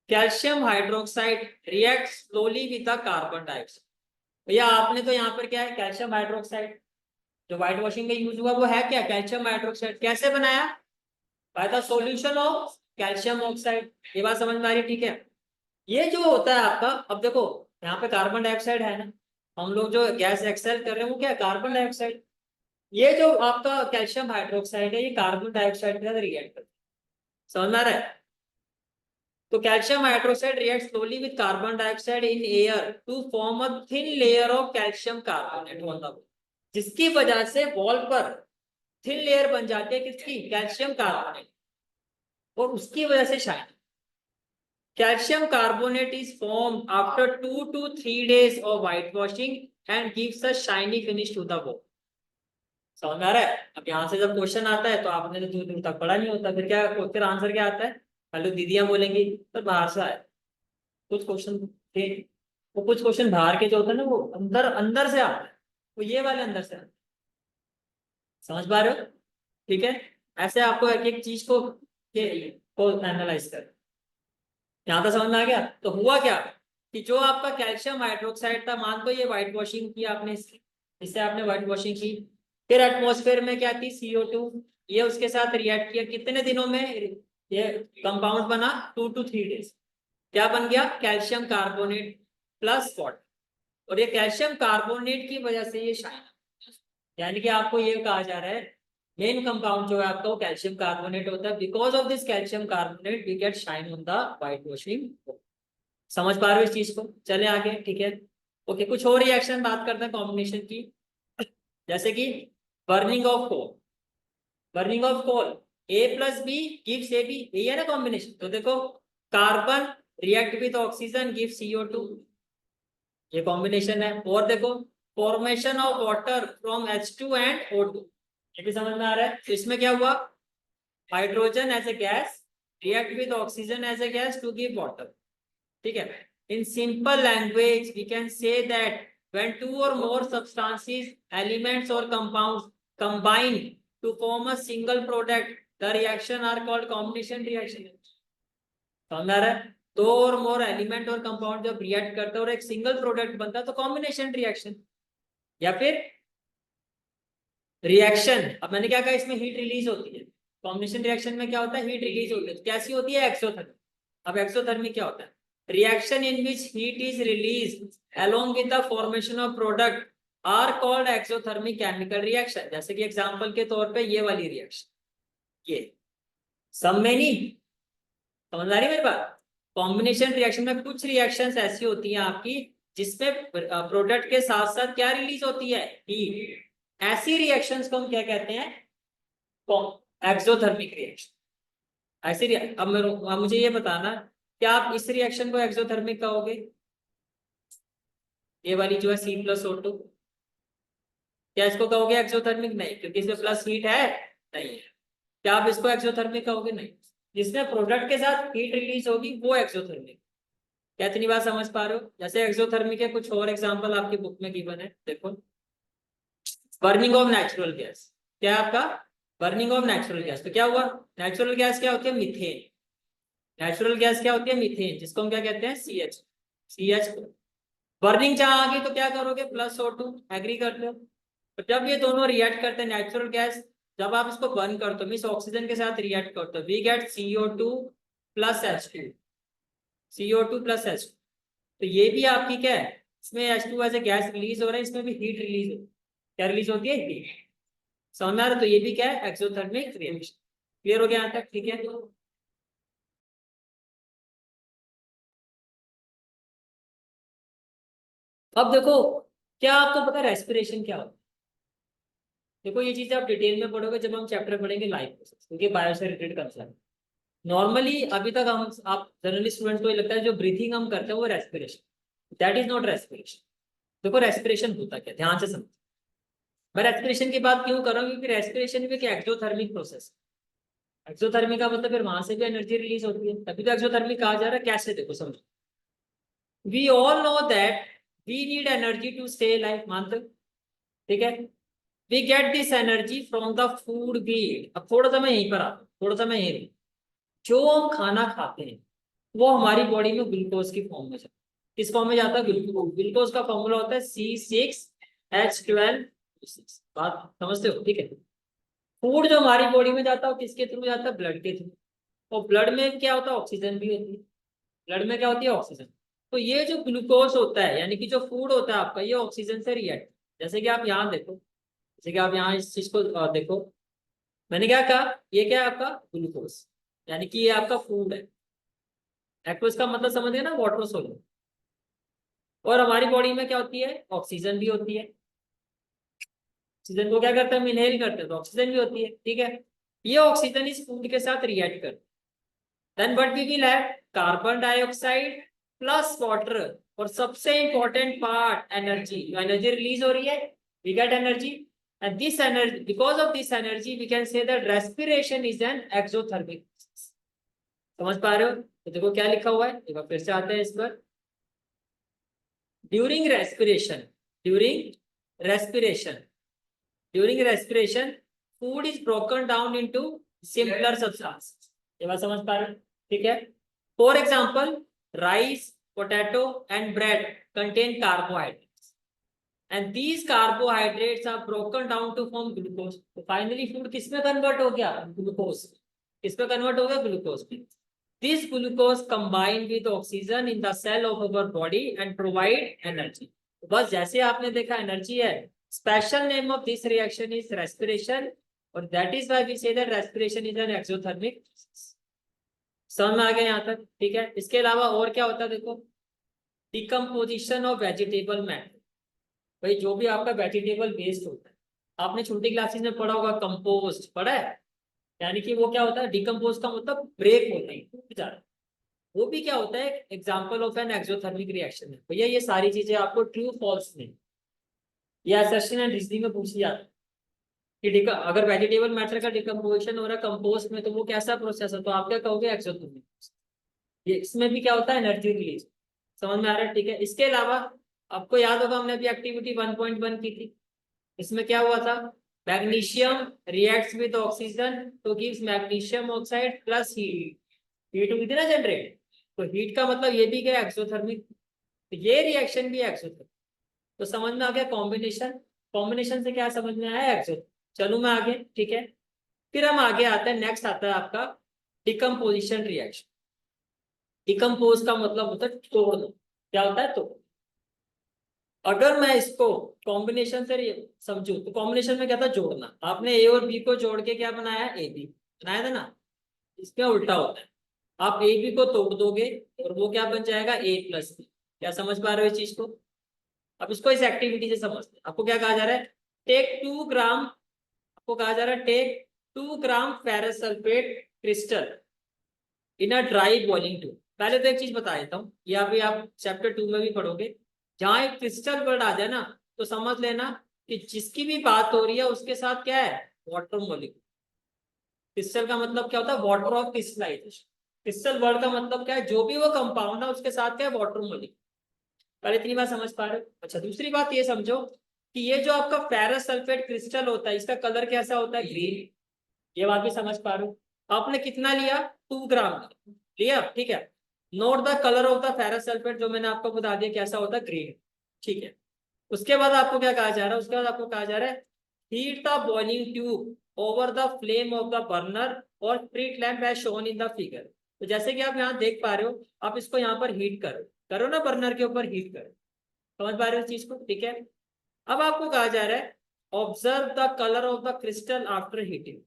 [SPEAKER 1] Calcium hydroxide react slowly with the carbon dioxide. भैया आपने तो यहाँ पर क्या है, कैल्शियम हाइड्रोक्साइड जो व्हाइट वॉशिंग में यूज हुआ वो है क्या? Calcium hydroxide. कैसे बनाया? By the solution of calcium oxide. ये बात समझ में आ रही है? ठीक है। ये जो होता है आपका, अब देखो यहाँ पे कार्बन डाइऑक्साइड है ना, हम लोग जो गैस एक्सेल कर रहे हैं वो क्या है? Carbon dioxide. ये जो आपका कैल्शियम हाइड्रोक्साइड है ये कार्बन डाइऑक्साइड के साथ रिएक्ट करता है। समझ में आ रहा है? तो calcium hydroxide react slowly with carbon dioxide in air to form a thin layer of calcium carbonate on the wall, जिसकी वजह से वॉल पर थिन लेयर बन जाती है किसकी? कैल्शियम कार्बोनेट, और उसकी वजह से shine. Calcium carbonate is form after 2 to 3 days of white washing and gives a shiny finish to the wall। समझ में आ रहा है? अब यहाँ से जब क्वेश्चन आता है तो आपने तो दूर दूर तक पढ़ा नहीं होता, फिर आंसर क्या आता है? हेलो दीदियां बोलेंगी पर बाहर से आए कुछ क्वेश्चन थे, वो कुछ क्वेश्चन बाहर के जो होते हैं ना वो अंदर अंदर से आते हैं, वो ये वाले अंदर से आते हैं। समझ पा रहे हो? ठीक है। ऐसे आपको एक एक चीज को एनालाइज कर, यहाँ तक समझ में आ गया? तो हुआ क्या कि जो आपका कैल्शियम हाइड्रोक्साइड था, मान लो ये व्हाइट वॉशिंग की आपने, इससे आपने व्हाइट वॉशिंग की, फिर एटमॉस्फेयर में क्या थी? CO2, ये उसके साथ रिएक्ट किया, कितने दिनों में ये कंपाउंड बना? 2 to 3 days। क्या बन गया? Calcium carbonate plus water. और ये कैल्शियम कार्बोनेट की वजह से ये शाइन, यानी कि आपको ये कहा जा रहा है मेन कंपाउंड जो है आपका वो कैल्शियम कार्बोनेट होता है। Because of this calcium carbonate we get shine on the white washing. समझ पा रहे हो इस चीज को? चले आगे। ठीक है, ओके। कुछ और रिएक्शन बात करते हैं कॉम्बिनेशन की, जैसे कि burning of coal, A+B gives AB, यही है ना कॉम्बिनेशन। तो देखो carbon react with oxygen give CO2, ये कॉम्बिनेशन है। और देखो formation of water from H2 and O2, ये भी समझ में आ रहा है? तो इसमें क्या हुआ? Hydrogen as a gas react with oxygen as a gas to give water. ठीक है। In simple language we can say that when two or more substances, elements or compounds combine to form a single product, the reaction are called combination reaction। समझ आ रहा है? दो और मोर element और compound जब react करते हैं और एक सिंगल प्रोडक्ट बनता है तो कॉम्बिनेशन रिएक्शन। या फिर रिएक्शन, अब मैंने क्या कहा, इसमें हीट रिलीज होती है। कॉम्बिनेशन रिएक्शन में क्या होता है? हीट रिलीज होती है। कैसी होती है? एक्सोथर्मिक। अब एक्सोथर्मिक क्या होता है? Reaction in which heat is release along with the formation of product are called exothermic chemical reaction. जैसे कि एग्जांपल के तौर पे ये वाली रिएक्शन, ये सम में नहीं, समझ आ रही मेरी बात। कॉम्बिनेशन रिएक्शन में कुछ रिएक्शंस ऐसी होती हैं आपकी जिसमें प्रोडक्ट के साथ साथ क्या रिलीज होती है, हीट। ऐसी रिएक्शंस को हम क्या कहते हैं, एक्सोथर्मिक रिएक्शन। ऐसी अब मुझे ये बताना, क्या आप इस रिएक्शन को एक्सोथर्मिक कहोगे, ये वाली जो है C+O2, क्या इसको कहोगे एक्सोथर्मिक? नहीं, क्योंकि इसमें प्लस हीट है नहीं है। क्या आप इसको एक्सोथर्मिक कहोगे? नहीं। जिसमें प्रोडक्ट के साथ हीट रिलीज होगी वो एक्सोथर्मिक। क्या इतनी बात समझ पा रहे हो? जैसे एक्सोथर्मिक के कुछ और एग्जांपल आपकी बुक में गिवन है, देखो। बर्निंग ऑफ नेचुरल गैस, क्या है आपका? बर्निंग ऑफ नेचुरल गैस, तो क्या हुआ? नेचुरल गैस क्या होती है? मीथेन। नेचुरल गैस क्या होती है? मीथेन, जिसको हम क्या कहते हैं? CH। बर्निंग जहां आ गई तो क्या करोगे? +O2। एग्री करते हो? तो जब ये दोनों रिएक्ट करते हैं, नेचुरल गैस जब आप इसको बर्न करते हो मीन्स ऑक्सीजन के साथ रिएक्ट करते हो, we get CO2 plus H2। CO2 plus H2, तो ये भी आपकी क्या है, इसमें H2 as a gas release हो रहा है, इसमें भी हीट रिलीज हो, क्या रिलीज होती है? हीट। समझ में आ रहा है? तो ये भी क्या है? Exothermic reaction. क्लियर हो गया यहाँ तक? ठीक है। अब देखो, क्या आपको पता है रेस्पिरेशन क्या होता है? देखो ये चीजें आप डिटेल में पढ़ोगे जब हम चैप्टर पढ़ेंगे लाइफ प्रोसेस, क्योंकि बायो से रिलेटेड कंसर्न। नॉर्मली अभी तक हम आप जनरली स्टूडेंट्स को ये लगता है जो ब्रीथिंग हम करते हैं वो respiration, that is not respiration. देखो रेस्पिरेशन होता क्या, ध्यान से समझो। मैं रेस्पिरेशन की बात क्यों कर रहा हूँ, क्योंकि रेस्पिरेशन भी एक एक्सोथर्मिक प्रोसेस। एक्सोथर्मिक का मतलब फिर वहां से भी एनर्जी रिलीज होती है, तभी तो एक्सोथर्मिक कहा जा रहा है। कैसे? देखो समझो, we all know that we need energy to stay life, मानते हो? ठीक है। We get this energy from the food we eat. अब थोड़ा सा मैं यहीं पर आता हूँ, थोड़ा सा मैं यहीं, जो हम खाना खाते हैं वो हमारी बॉडी में ग्लूकोज की फॉर्म में जाता है। किस फॉर्म में जाता है? ग्लूकोज। ग्लूकोज का फॉर्मूला होता है C6H12। बात समझते हो? ठीक है। फूड जो हमारी बॉडी में जाता है वो किसके थ्रू जाता है? ब्लड के थ्रू। और ब्लड में क्या होता है? ऑक्सीजन भी होती है। ब्लड में क्या होती है? ऑक्सीजन। तो ये जो ग्लूकोज होता है, यानी कि जो फूड होता है आपका, ये ऑक्सीजन से रिएक्ट, जैसे कि आप यहाँ देखो, जैसे कि आप यहाँ इस चीज को देखो, मैंने क्या कहा? ये क्या है आपका? ग्लूकोज, यानी कि ये आपका फूड है। एक्वस का मतलब समझ गए ना, वाटर सोल्यूबल। और हमारी बॉडी में क्या होती है? ऑक्सीजन भी होती है। ऑक्सीजन को क्या करते हैं? हम इनहेल करते हैं तो ऑक्सीजन भी होती है, ठीक है। ये ऑक्सीजन इस फूड के साथ रिएक्ट करते, then what we will have? Carbon dioxide plus water, और सबसे important part energy. Energy release हो रही है, we get energy, and this energy, because of this energy we can say that respiration is an exothermic. समझ पा रहे हो? तो देखो क्या लिखा हुआ है, एक बार फिर से आते हैं इस पर। During respiration, during respiration, during respiration food is broken down into simpler substance. ये बात समझ पा रहे हो? ठीक है। For example, rice, potato and bread contain carbohydrates, and these carbohydrates are broken down to form glucose। तो फाइनली फूड किस में कन्वर्ट हो गया? ग्लूकोज। किस में कन्वर्ट हो गया? ग्लूकोज में। This glucose combine with oxygen in the cell of our body and provide energy। बस जैसे आपने देखा एनर्जी है, special name of this reaction is respiration, और that is why we say that respiration is an exothermic. समझ में आ गया यहाँ तक? ठीक है। इसके अलावा और क्या होता है देखो, डिकम्पोजिशन ऑफ वेजिटेबल मैटर। भाई जो भी आपका वेजिटेबल वेस्ट होता है, आपने छोटी क्लासेस में पढ़ा होगा, कंपोस्ट पढ़ा है? यानी कि वो क्या होता है? डिकम्पोज का मतलब ब्रेक होता है, टूट जाता है। वो भी क्या होता है? Example of an exothermic reaction है। भैया ये सारी चीजें आपको ट्रू फॉल्स में या असर्शन एंड रीजनिंग में पूछी जाती है कि अगर वेजिटेबल मैटर का डिकम्पोजिशन हो रहा है कंपोस्ट में तो वो कैसा प्रोसेस है, तो आप क्या कहोगे? एक्सोथर्मिक। ये इसमें भी क्या होता है? Energy release. समझ में आ रहा है? ठीक है। इसके अलावा आपको याद होगा हमने अभी एक्टिविटी 1.1 की थी, इसमें क्या हुआ था? मैग्नीशियम रिएक्ट्स विद ऑक्सीजन तो gives magnesium oxide plus heat. Heat हुई थी ना जनरेट, तो हीट का मतलब ये भी क्या? एक्सोथर्मिक। तो ये रिएक्शन भी एक्सोथर्मिक। तो समझ में आ गया कॉम्बिनेशन। कॉम्बिनेशन से क्या समझ में आया? एक्सो। चलू मैं आगे, ठीक है। फिर हम आगे आते हैं, नेक्स्ट आता है आपका डिकम्पोजिशन रिएक्शन। डिकम्पोज का मतलब होता है तोड़ना। क्या होता है? तोड़। अगर मैं इसको कॉम्बिनेशन से समझू तो कॉम्बिनेशन में क्या था? जोड़ना। आपने ए और बी को जोड़ के क्या बनाया? ए बी बनाया था ना। इसमें उल्टा होता है, आप ए बी को तोड़ दोगे और वो क्या बन जाएगा A+B। क्या समझ पा रहे हो इस चीज को? अब इसको इस एक्टिविटी से समझते हैं। आपको क्या कहा जा रहा है, टेक 2 ग्राम, आपको कहा जा रहा है take 2 gram ferrous sulphate crystal in a dry boiling tube. पहले तो एक चीज बता देता हूँ, ये अभी आप चैप्टर 2 में भी पढ़ोगे, जहां एक क्रिस्टल वर्ड आ जाए ना तो समझ लेना कि जिसकी भी बात हो रही है उसके साथ क्या है, वाटर मॉलिक्यूल। क्रिस्टल का मतलब क्या होता है, water of crystallisation. Crystal word का मतलब क्या है, जो भी वो कंपाउंड है उसके साथ क्या है, वाटर मॉलिक्यूल। पहले इतनी बात समझ पा रहे हो? अच्छा, दूसरी बात ये समझो कि ये जो आपका फेरस सल्फेट क्रिस्टल होता है, इसका कलर कैसा होता है, ग्रीन। ये बात भी समझ पा रहे हो? आपने कितना लिया, 2 ग्राम लिया, ठीक है। Note the colour of the ferrous sulphate, जो मैंने आपको बता दिया कैसा होता है, ग्रीन, ठीक है। उसके बाद आपको क्या कहा जा रहा है, उसके बाद आपको कहा जा रहा है heat the boiling tube over the flame of the burner और spirit lamp as shown in the figure. तो जैसे कि आप यहाँ देख पा रहे हो, आप इसको यहाँ पर हीट करो, करो ना, बर्नर के ऊपर हीट करो। समझ पा रहे हो इस चीज को, ठीक है। अब आपको कहा जा रहा है observe the colour of the crystal after heating.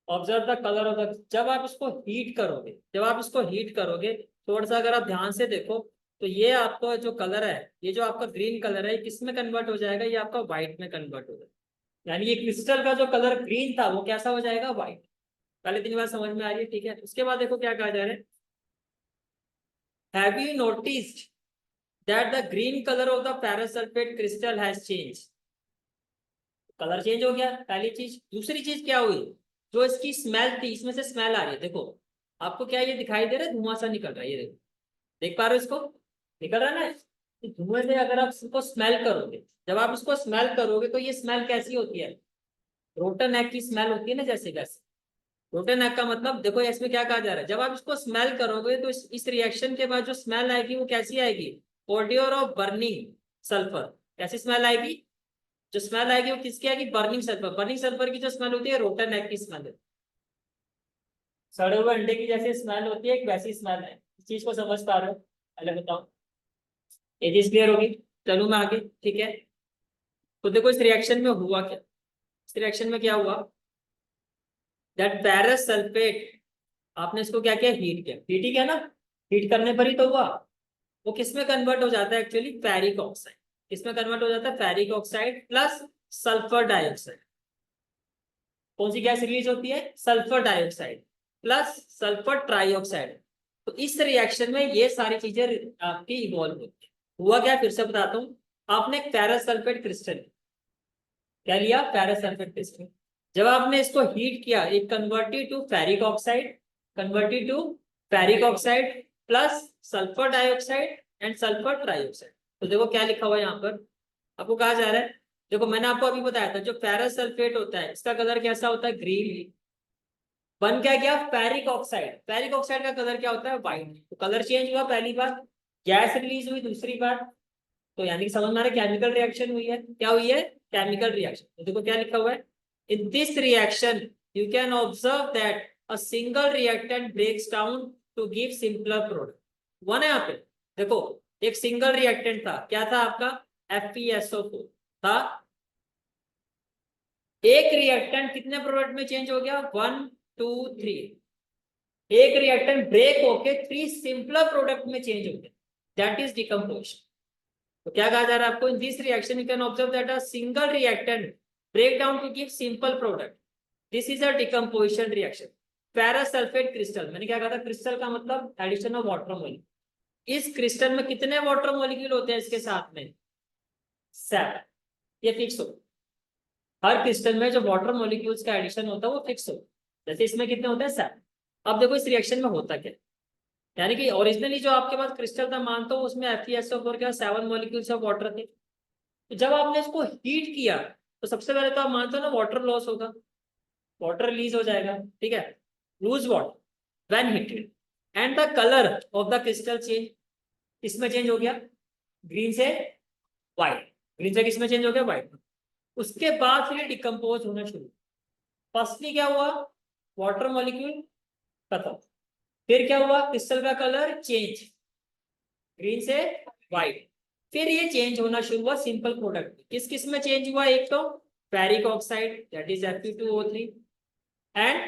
[SPEAKER 1] Observe the colour of the, जब आप इसको हीट करोगे, जब आप इसको हीट करोगे, थोड़ा सा अगर आप ध्यान से देखो तो ये आपका जो कलर है, ये जो आपका ग्रीन कलर है, ये किस में कन्वर्ट हो जाएगा, ये आपका व्हाइट में कन्वर्ट हो जाएगा। यानी ये क्रिस्टल का जो कलर ग्रीन था वो कैसा हो जाएगा, व्हाइट। पहले 3 बार समझ में आ रही है, ठीक है। उसके बाद देखो क्या कहा जा रहा है, have you noticed that the green colour of the ferrous sulphate crystal has change. Colour change हो गया, पहली चीज। दूसरी चीज क्या हुई, जो इसकी स्मेल थी, इसमें से स्मेल आ रही है, देखो आपको क्या ये दिखाई दे रहा है, धुआं सा निकल रहा है, ये देखो, देख पा रहे हो इसको, निकल रहा है ना। तो धुएं से अगर आप इसको स्मेल करोगे, जब आप इसको स्मेल करोगे तो ये स्मेल कैसी होती है, रोटन एग की स्मेल होती है ना, जैसे वैसे। रोटन एग का मतलब देखो इसमें क्या कहा जा रहा है, जब आप इसको स्मेल करोगे तो इस रिएक्शन के बाद जो स्मेल आएगी वो कैसी आएगी, ओडियर ऑफ बर्निंग सल्फर। कैसी स्मेल आएगी, जो स्मेल आएगी वो किसकी आएगी, बर्निंग सल्फर। बर्निंग सल्फर की जो स्मेल होती है रोटन एग की स्मेल है, सड़े हुए अंडे की जैसे स्मेल होती है, एक वैसी स्मेल है। इस चीज को समझ पा रहे हो, पहले बताओ, ये चीज क्लियर होगी। चलो मैं आगे, ठीक है। तो देखो इस रिएक्शन में हुआ क्या, इस रिएक्शन में क्या हुआ, दैट फेरस सल्फेट, आपने इसको क्या किया, हीट किया, हीट ही किया ना, हीट करने पर ही तो हुआ। वो किस में कन्वर्ट हो जाता है एक्चुअली, फेरिक ऑक्साइड। किसमें कन्वर्ट हो जाता है, ferric oxide plus sulphur dioxide. कौन सी गैस रिलीज होती है, sulphur dioxide plus sulphur trioxide. तो इस रिएक्शन में ये सारी चीजें आपकी इवॉल्व होती है। हुआ क्या, फिर से बताता हूँ। आपने एक फेरस सल्फेट क्रिस्टल, क्या लिया, फेरस सल्फेट क्रिस्टल। जब आपने इसको हीट किया, एक converted to ferric oxide, converted to ferric oxide plus sulphur dioxide and sulphur trioxide. तो देखो क्या लिखा हुआ है यहाँ पर, आपको कहा जा रहा है, देखो मैंने आपको अभी बताया था, जो फेरस सल्फेट होता है इसका कलर कैसा होता है, ग्रीन। बन क्या गया, फेरिक ऑक्साइड। फेरिक ऑक्साइड का कलर क्या होता है, व्हाइट। तो कलर चेंज हुआ पहली बार, गैस रिलीज हुई दूसरी बार। तो यानी कि समझ में आ रहा है केमिकल रिएक्शन हुई है, क्या हुई है, केमिकल रिएक्शन। तो देखो क्या लिखा हुआ है, in this reaction you can observe that a single reactant breaks down to give simpler product. One है यहाँ पे, देखो एक सिंगल रिएक्टेंट था, क्या था आपका, FeSO4 था। एक रिएक्टेंट कितने प्रोडक्ट में चेंज हो गया, 1 2 3। एक रिएक्टेंट ब्रेक होके 3 सिंपलर प्रोडक्ट में चेंज हो गया, दैट इज डिकम्पोजिशन। तो क्या कहा जा रहा है आपको, in this reaction you can observe that a single reactant break down to give simple product, this is a decomposition reaction. Ferrous sulphate crystal, मैंने क्या कहा था, क्रिस्टल का मतलब एडिशन ऑफ वाटर मॉलिक्यूल। इस क्रिस्टल में कितने वाटर मॉलिक्यूल होते हैं इसके साथ में, 7। ये फिक्स हो, हर क्रिस्टल में जो वाटर मॉलिक्यूल्स का एडिशन होता है वो फिक्स हो। जैसे इसमें कितने होते हैं, 7। अब देखो इस रिएक्शन में होता क्या, यानी कि ओरिजिनली जो आपके पास क्रिस्टल था, मानता हूँ उसमें FeSO4 के 7 मॉलिक्यूल्स ऑफ वाटर थे। तो जब आपने इसको हीट किया तो सबसे पहले तो आप मानते हो ना वाटर लॉस होगा, वाटर रिलीज हो जाएगा, ठीक है। Loose water when heated and the colour of the crystal change, इसमें चेंज हो गया, ग्रीन से व्हाइट, ग्रीन से किसमें चेंज हो गया, व्हाइट। उसके बाद फिर डिकम्पोज होना शुरू। फर्स्टली क्या हुआ, वाटर मॉलिक्यूल खत्म, फिर क्या हुआ, क्रिस्टल का कलर चेंज, ग्रीन से व्हाइट। फिर ये चेंज होना शुरू हुआ सिंपल प्रोडक्ट, किस किस में चेंज हुआ, एक तो ferric oxide that is Fe2O3 and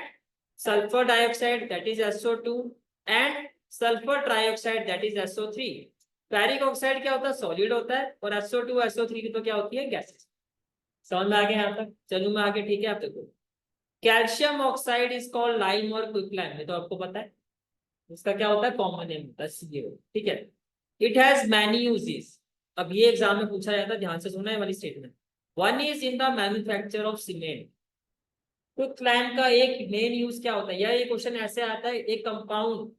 [SPEAKER 1] sulfur dioxide that is SO2 and sulfur trioxide that is SO3. Ferric oxide क्या होता है, सॉलिड होता है, और SO2 SO3 की तो क्या होती है, गैसेस। समझ में आ गया यहाँ तक? चलूँ मैं आगे, ठीक है। आप देखो, calcium oxide is called lime और क्विकलाइम, ये तो आपको पता है। इसका क्या होता है, कॉमन नेम होता है CaO, ठीक है। It has many uses. अब ये एग्जाम में पूछा जाता है, ध्यान से सुनना है वाली statement. One is in the manufacture of cement. Quicklime का एक मेन यूज क्या होता है, या ये क्वेश्चन ऐसे आता है, एक कंपाउंड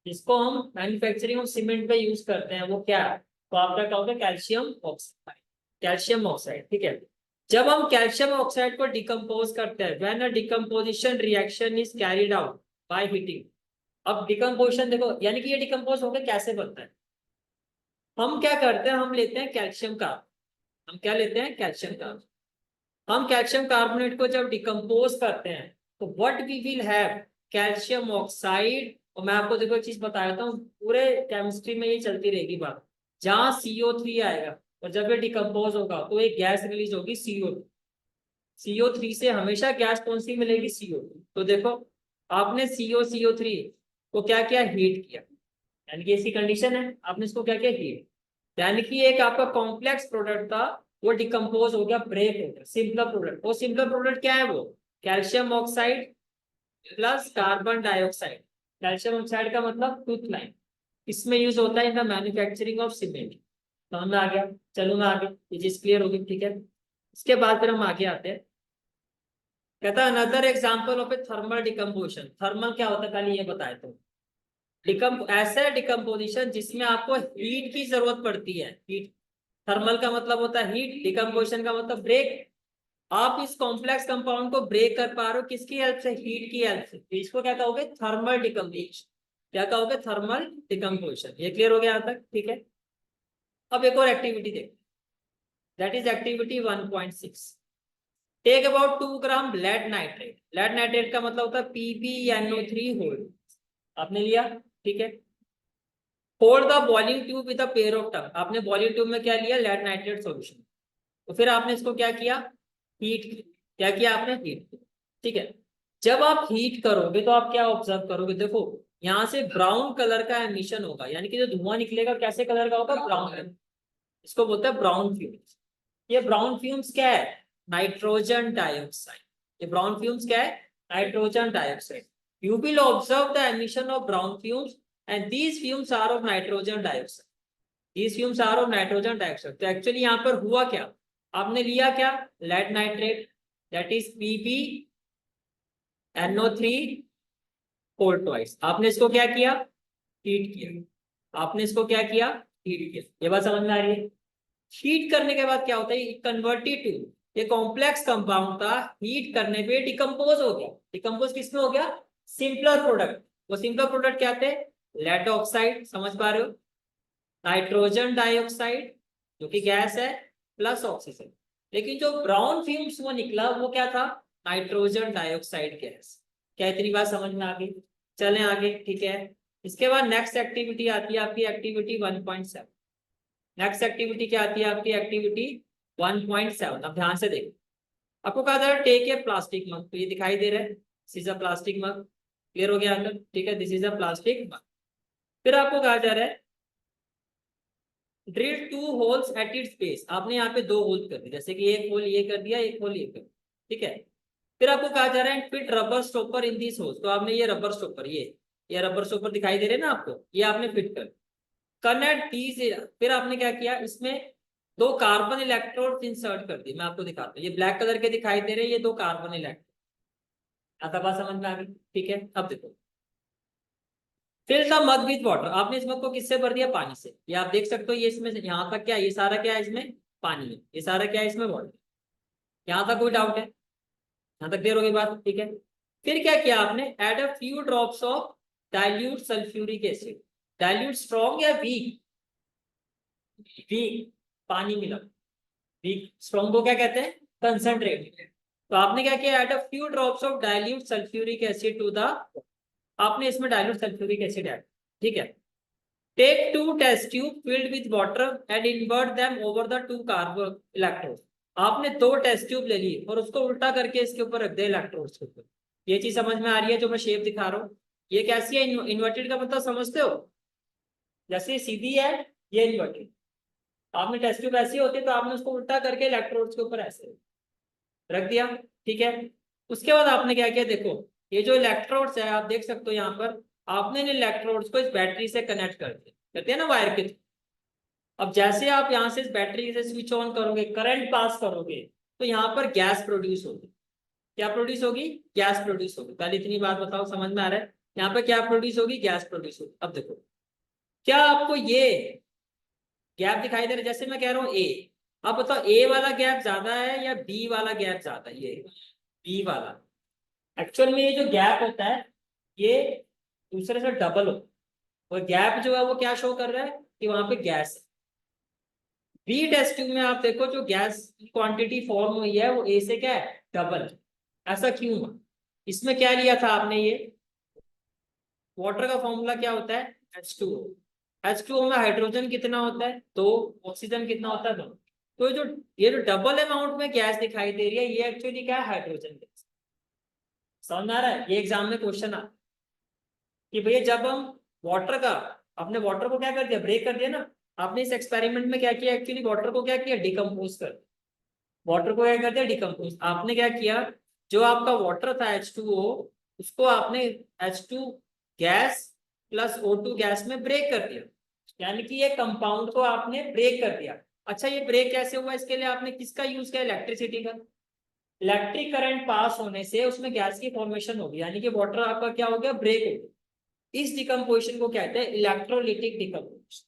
[SPEAKER 1] जिसको हम मैन्युफैक्चरिंग ऑफ सीमेंट पे यूज करते हैं वो क्या है, तो आपका क्या होगा, कैल्शियम ऑक्साइड। कैल्शियम ऑक्साइड, ठीक है। जब हम कैल्शियम ऑक्साइड को डिकम्पोज करते हैं, when a decomposition reaction is carried out by heating. अब डिकम्पोजिशन देखो, यानी कि ये डिकम्पोज होकर कैसे बनता है, हम क्या करते हैं, हम लेते हैं कैल्शियम कार्बोनेट। हम क्या लेते हैं, कैल्शियम कार्बोनेट। हम कैल्शियम कार्बोनेट को जब डिकम्पोज करते हैं तो what we will have, calcium oxide. और मैं आपको देखो एक चीज बताता हूँ, पूरे केमिस्ट्री में ये चलती रहेगी बात। जहां CO3 आएगा और जब ये डिकम्पोज होगा तो एक गैस रिलीज होगी CO2। CO3 से हमेशा गैस कौन सी मिलेगी, CO2। तो देखो, आपने CO3 को क्या किया, हीट किया, यानी कि इसकी कंडीशन है, आपने इसको क्या किया, हीट। यानी कि एक आपका कॉम्प्लेक्स प्रोडक्ट था, वो डिकम्पोज हो गया, ब्रेक हो गया, सिंपल प्रोडक्ट। वो सिंपल प्रोडक्ट क्या है, वो calcium oxide plus carbon dioxide. Calcium oxide का मतलब टूथ लाइन, इसमें यूज होता है in the manufacturing of cement. समझ में आ गया? चलो मैं आगे, ये चीज क्लियर होगी, ठीक है। इसके बाद फिर हम आगे आते हैं। कहता है another example of A thermal decomposition. Thermal क्या होता है, पहले ये बताए तो। ऐसा डिकम्पोजिशन जिसमें आपको हीट की जरूरत पड़ती है, हीट। थर्मल का मतलब होता है हीट, डिकम्पोजिशन का मतलब ब्रेक। आप इस कॉम्प्लेक्स कंपाउंड को ब्रेक कर पा रहे हो किसकी हेल्प से, हीट की हेल्प से। तो इसको क्या कहोगे, थर्मल डिकम्पोजिशन। क्या कहोगे, थर्मल डिकम्पोजिशन। ये क्लियर हो गया यहाँ तक, ठीक है। अब एक और एक्टिविटी देखो, that is activity 1.6। Take about 2 gram lead nitrate. Lead nitrate का मतलब होता है PbNO3 होल्ड। आपने लिया, ठीक है। Hold the boiling tube with a pair of tongue. आपने बॉइलिंग ट्यूब में क्या लिया, लेड नाइट्रेट सॉल्यूशन। तो फिर आपने इसको क्या किया, हीट। क्या किया आपने, हीट। ठीक है। जब आप हीट करोगे तो आप क्या ऑब्जर्व करोगे, देखो यहाँ से ब्राउन कलर का एमिशन होगा, यानी कि जो धुआं निकलेगा कैसे कलर का होगा, ब्राउन कलर। इसको बोलते हैं ब्राउन फ्यूम्स। ये ब्राउन फ्यूम्स क्या है, नाइट्रोजन डाइऑक्साइड। ये ब्राउन फ्यूम्स क्या है, nitrogen dioxide. You will observe the emission of brown fumes and these fumes are of nitrogen dioxide. These fumes are of nitrogen dioxide. तो actually यहाँ पर हुआ क्या, आपने लिया क्या, lead nitrate, that is PbNO3 whole twice. आपने इसको क्या किया, हीट किया। आपने इसको क्या किया, हीट किया। ये बात समझ में आ रही है? हीट करने के बाद क्या होता है, कन्वर्टेड टू, ये कॉम्प्लेक्स कंपाउंड था, हीट करने पे डिकम्पोज हो गया। डिकम्पोज किसमें हो गया, सिंपलर प्रोडक्ट। वो सिंपलर प्रोडक्ट क्या थे, लेड ऑक्साइड, समझ पा रहे हो, नाइट्रोजन डाइऑक्साइड जो कि गैस है, प्लस ऑक्सीजन। लेकिन जो ब्राउन फ्यूम्स वो निकला वो क्या था, नाइट्रोजन डाइऑक्साइड गैस। क्या इतनी बात समझ में आ गई? चलें आगे, ठीक है। इसके बाद नेक्स्ट एक्टिविटी आती है आपकी, एक्टिविटी 1.7। नेक्स्ट एक्टिविटी क्या आती है आपकी, एक्टिविटी 1.7। अब ध्यान से देखो, आपको कहा जा रहा है टेक ए प्लास्टिक मग। तो ये दिखाई दे रहा है, this is a plastic mug. Clear हो गया अंदर, ठीक है, दिस इज अ प्लास्टिक मग। फिर आपको कहा जा रहा है drill 2 holes at its base. आपने यहाँ पे 2 होल कर दिए, जैसे कि एक होल ये कर दिया, एक होल ये कर दिया, ठीक है। फिर आपको कहा जा रहा है fit rubber stopper in this holes. तो आपने ये रबर स्टॉपर, ये रबर स्टॉपर दिखाई दे रहे हैं ना आपको, ये आपने फिट कर कनेक्ट दीज। फिर आपने क्या किया, इसमें 2 कार्बन इलेक्ट्रोड इंसर्ट कर दिए। मैं आपको दिखाता हूँ, ये ब्लैक कलर के दिखाई दे रहे हैं, ये 2 कार्बन इलेक्ट्रोड। आता बात समझ में आ गई, ठीक है। अब देखो, fill the mug with water. आपने इस मग को किससे भर दिया, पानी से। ये आप देख सकते हो, ये इसमें यहाँ तक क्या, ये सारा क्या है इसमें, पानी है। ये सारा क्या है इसमें, वाटर। यहाँ तक कोई डाउट है, यहाँ तक क्लियर होगी बात, ठीक है। फिर क्या किया आपने, add a few drops of dilute sulphuric acid. Dilute strong या वीक, वीक, पानी मिला। वीक, स्ट्रॉन्ग को क्या कहते हैं, कंसंट्रेट। तो आपने क्या किया, add a few drops of dilute sulphuric acid to the, आपने इसमें डाइल्यूट सल्फ्यूरिक एसिड ऐड, ठीक है। Take 2 test tube filled with water and invert them over the 2 carbon electrodes। आपने 2 टेस्ट ट्यूब ले ली और उसको उल्टा करके इसके ऊपर रख दे, इलेक्ट्रोड्स के ऊपर। ये चीज समझ में आ रही है जो मैं शेप दिखा रहा हूँ? ये कैसी है? इन्वर्टेड का मतलब समझते हो? जैसे सीधी है, ये इन्वर्टेड। आपने टेस्ट ट्यूब ऐसी होती है तो आपने उसको उल्टा करके इलेक्ट्रोड्स के ऊपर ऐसे रख दिया, ठीक है। उसके बाद आपने क्या किया, देखो ये जो इलेक्ट्रोड्स है आप देख सकते हो यहाँ पर, आपने इन इलेक्ट्रोड्स को इस बैटरी से कनेक्ट कर दिया, कहते हैं ना वायर के थ्रू। अब जैसे आप यहाँ से इस बैटरी से स्विच ऑन करोगे, करंट पास करोगे, तो यहाँ पर गैस प्रोड्यूस होगी। क्या प्रोड्यूस होगी? गैस प्रोड्यूस होगी। पहले इतनी बात बताओ, समझ में आ रहा है? यहाँ पे क्या प्रोड्यूस होगी? गैस प्रोड्यूस होगी। अब देखो, क्या आपको ये गैप दिखाई दे रहा है? जैसे मैं कह रहा हूँ ए, अब बताओ ए वाला गैप ज्यादा है या बी वाला गैप ज्यादा है? ये बी वाला। एक्चुअल में ये जो गैप होता है ये दूसरे से डबल हो, और गैप जो है वो क्या शो कर रहा है कि वहां पे गैस है। बी टेस्ट ट्यूब में आप देखो जो गैस की क्वांटिटी फॉर्म हुई है वो ए से क्या है? डबल। ऐसा क्यों हुआ? इसमें क्या लिया था आपने? ये वाटर का फॉर्मूला क्या होता है? H2O। H2O में हाइड्रोजन कितना होता है? 2। ऑक्सीजन कितना होता है? 2। तो ये जो डबल अमाउंट में गैस दिखाई दे रही है ये एक्चुअली क्या है? Hydrogen gas. समझ में आ रहा है? ये एग्जाम में क्वेश्चन आ कि भैया जब हम वाटर का, आपने वाटर को क्या कर दिया? ब्रेक कर दिया ना। आपने इस एक्सपेरिमेंट में क्या किया? एक्चुअली वाटर को क्या किया? डिकम्पोज कर दिया। वाटर को क्या कर दिया? डिकम्पोज। आपने क्या किया? जो आपका वाटर था H2O, उसको आपने H2 gas plus O2 gas में ब्रेक कर दिया, यानी कि ये कंपाउंड को आपने ब्रेक कर दिया। अच्छा, ये ब्रेक कैसे हुआ? इसके लिए आपने किसका यूज किया? इलेक्ट्रिसिटी का। इलेक्ट्रिक करंट पास होने से उसमें गैस की फॉर्मेशन होगी, यानी कि वाटर आपका क्या हो गया? ब्रेक हो गया। इस डिकम्पोजिशन को कहते हैं इलेक्ट्रोलिटिक डिकम्पोजिशन।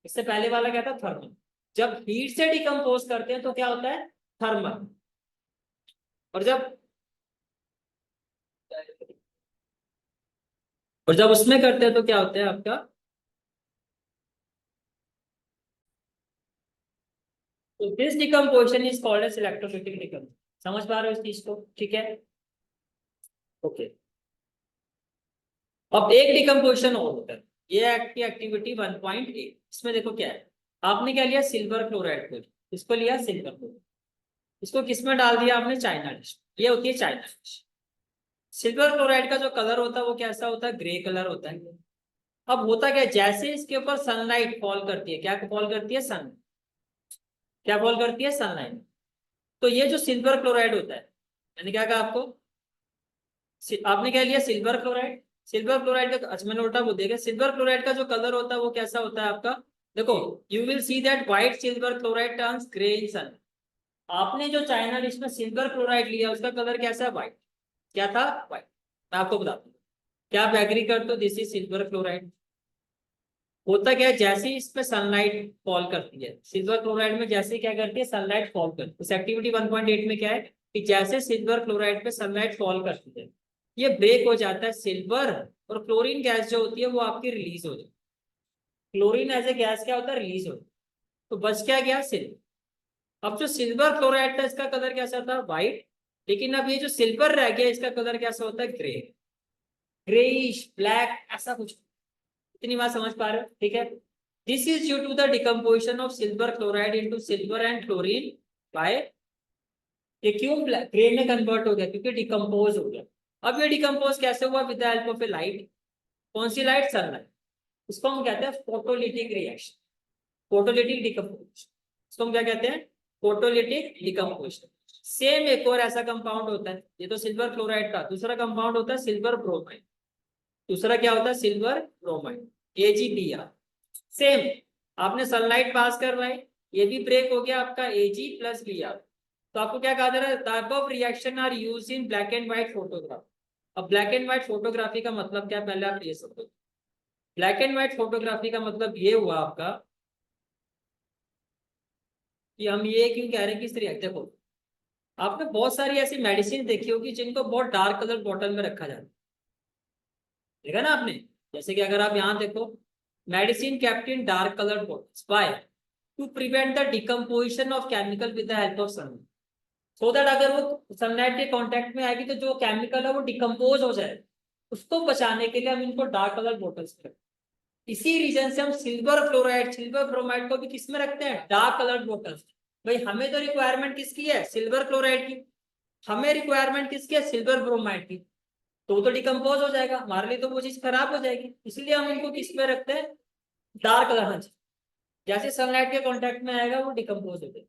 [SPEAKER 1] इससे पहले वाला क्या था? थर्मल। जब हीट से डिकम्पोज करते हैं तो क्या होता है? थर्मल। और जब उसमें करते हैं तो क्या होता है आपका? तो this decomposition is called as electrolytic decomposition. समझ पा रहे हो इस चीज को? ठीक है, ओके। अब एक डिकम्पोजिशन और होता है, ये की एक्टिविटी 1.8। इसमें देखो क्या है, आपने क्या लिया? सिल्वर क्लोराइड को। इसको लिया सिल्वर क्लोराइड, इसको किसमें डाल दिया आपने? China dish. ये होती है चाइना डिश। सिल्वर क्लोराइड का जो कलर होता है वो कैसा होता है? ग्रे कलर होता है। अब होता क्या है, जैसे इसके ऊपर सनलाइट फॉल करती है, क्या फॉल करती है? सन। क्या फॉल करती है? सनलाइट। तो ये जो सिल्वर क्लोराइड होता है, मैंने क्या कहा आपको? आपने क्या लिया? Silver chloride. सिल्वर क्लोराइड का, अच्छा मैंने उल्टा बोल दिया। सिल्वर क्लोराइड का जो कलर होता है वो कैसा होता है आपका? देखो, you will see that white silver chloride turns grey in sun. आपने जो चाइना डिश में सिल्वर क्लोराइड लिया उसका कलर कैसा है? व्हाइट। क्या था? व्हाइट। मैं आपको बताता हूँ। क्या आप एग्री करते हो? This is silver chloride. होता क्या है, जैसे ही इस पे सनलाइट फॉल करती है, सिल्वर क्लोराइड में जैसे क्या करती है? सनलाइट फॉल करती है। इस एक्टिविटी 1.8 में क्या है कि जैसे सिल्वर क्लोराइड पे सनलाइट फॉल करती है, ये ब्रेक हो जाता है सिल्वर, और क्लोरीन गैस जो होती है वो आपकी रिलीज हो जाती है। क्लोरीन एज ए गैस क्या होता है? रिलीज होता है। तो बच क्या गया? सिल्वर। अब जो सिल्वर क्लोराइड था इसका कलर कैसा था? व्हाइट। लेकिन अब ये जो सिल्वर रह गया इसका कलर कैसा होता है? ग्रे, ग्रेइश ब्लैक, ऐसा कुछ। इतनी बात समझ पा रहे हो? ठीक है। This is due to the decomposition of silver chloride into silver and chlorine by, ये क्यों ग्रे में कन्वर्ट हो गया? क्योंकि डिकम्पोज हो गया। अब ये डिकम्पोज कैसे हुआ? With the help of A light. कौन सी लाइट? सनलाइट। उसको हम कहते हैं फोटोलिटिक रिएक्शन, फोटोलिटिक डिकम्पोजिशन। इसको हम क्या कहते हैं? Photolytic decomposition. सेम एक और ऐसा कंपाउंड होता है, ये तो सिल्वर क्लोराइड का, दूसरा कंपाउंड होता है सिल्वर ब्रोमाइड। दूसरा क्या होता है? Silver bromide, AgBr। सेम, आपने सनलाइट पास करवाई, ये भी ब्रेक हो गया आपका Ag प्लस Br। तो आपको क्या कहा जा रहा है? The above reaction are used in black and white photograph. अब ब्लैक एंड व्हाइट फोटोग्राफी का मतलब क्या? पहले आप ये समझो। ब्लैक एंड व्हाइट फोटोग्राफी का मतलब ये हुआ आपका कि हम ये क्यों कह रहे हैं कि इस रिएक्ट, देखो आपने बहुत सारी ऐसी मेडिसिन देखी होगी जिनको बहुत डार्क कलर बॉटल में रखा जाता है, देखा ना आपने? जैसे कि अगर आप यहाँ देखो, medicine kept in dark colored bottles, why? To prevent the decomposition of chemical with the help of sunlight, so that अगर वो सनलाइट के कांटेक्ट में आएगी तो जो केमिकल है वो डिकम्पोज हो जाए, उसको बचाने के लिए हम इनको डार्क कलर बोटल्स में रखते हैं। इसी रीजन से हम सिल्वर फ्लोराइड, सिल्वर ब्रोमाइड को भी किस में रखते हैं? Dark colour bottles. भाई हमें तो रिक्वायरमेंट किसकी है? सिल्वर क्लोराइड की। हमें रिक्वायरमेंट किसकी है, सिल्वर ब्रोमाइड की, तो वो तो डिकम्पोज हो जाएगा, हमारे लिए तो वो चीज खराब हो जाएगी, इसलिए हम इनको किस में रखते हैं, डार्क कलर। हाँ जी, जैसे सनलाइट के कांटेक्ट में आएगा वो डिकम्पोज हो जाएगा,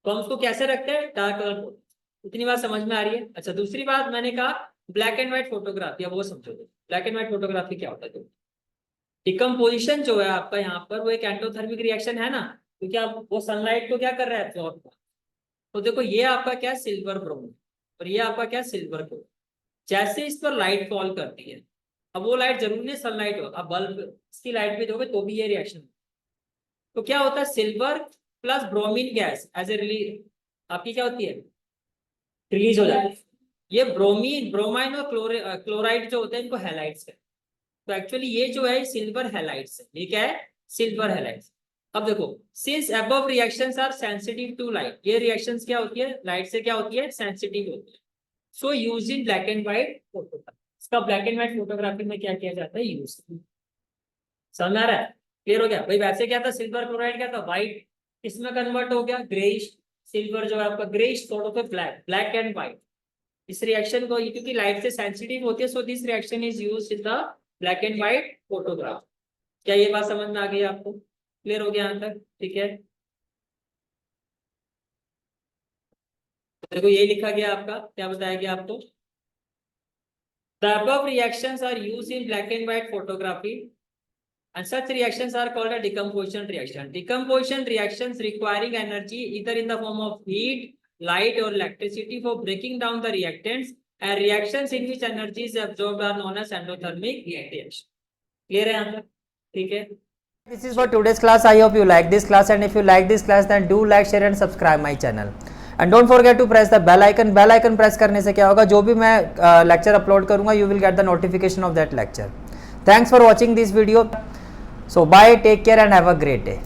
[SPEAKER 1] तो हम उसको कैसे रखते हैं, डार्क कलर। इतनी बात समझ में आ रही है। अच्छा, दूसरी बात मैंने कहा ब्लैक एंड व्हाइट फोटोग्राफी, अब वो समझो। ब्लैक एंड व्हाइट फोटोग्राफी क्या होता है, डिकम्पोजिशन जो है आपका यहाँ पर वो एक एंडोथर्मिक रिएक्शन है ना, क्योंकि आप वो सनलाइट को क्या कर रहा है, एब्जॉर्ब कर। तो देखो ये आपका क्या सिल्वर ब्रोम, और ये आपका क्या सिल्वर गोल्ड। जैसे इस पर लाइट फॉल करती है, अब वो लाइट जरूरी नहीं सनलाइट हो, अब बल्ब इसकी लाइट भी दोगे तो भी ये रिएक्शन, तो क्या होता है, silver plus bromine gas as a release आपकी क्या होती है, रिलीज हो जाती है। ये ब्रोमीन, ब्रोमाइन और क्लोराइड जो होते हैं इनको हैलाइड्स है, तो एक्चुअली ये जो है सिल्वर हैलाइड्स है, ये क्या है, सिल्वर हैलाइड्स। अब देखो, since above reactions are sensitive to light, ये रिएक्शंस क्या होती है, लाइट से क्या होती है, सेंसिटिव होती है। So use in black and white photography, इसका ब्लैक एंड व्हाइट फोटोग्राफी में क्या किया जाता है, यूज। समझ आ रहा है, क्लियर हो गया भाई। वैसे क्या था, सिल्वर क्लोराइड क्या था, व्हाइट, इसमें कन्वर्ट हो गया ग्रेइश, सिल्वर जो है आपका ग्रेइश, थोड़ा तो ब्लैक, ब्लैक एंड व्हाइट। इस रिएक्शन को, क्योंकि लाइट से सेंसिटिव होती है, so this reaction is used in the black and white photograph. क्या ये बात समझ में आ गई आपको, क्लियर हो गया यहाँ तक, ठीक है। देखो ये लिखा गया आपका, क्या बताया गया आपको, the above reactions are used in black and white photography and such reactions are called a decomposition reaction. Decomposition reactions requiring energy either in the form of heat, light or electricity for breaking down the reactants, and reactions in which energy is absorbed are known as endothermic reaction. Clear है यहाँ तक, ठीक है।
[SPEAKER 2] This is for today's class. I hope you like this class, and if you like this class then do like, share and subscribe my channel. And don't forget to press the bell icon. Bell icon press करने से क्या होगा, जो भी मैं lecture upload करूँगा you will get the notification of that lecture. Thanks for watching this video. So bye, take care and have a great day.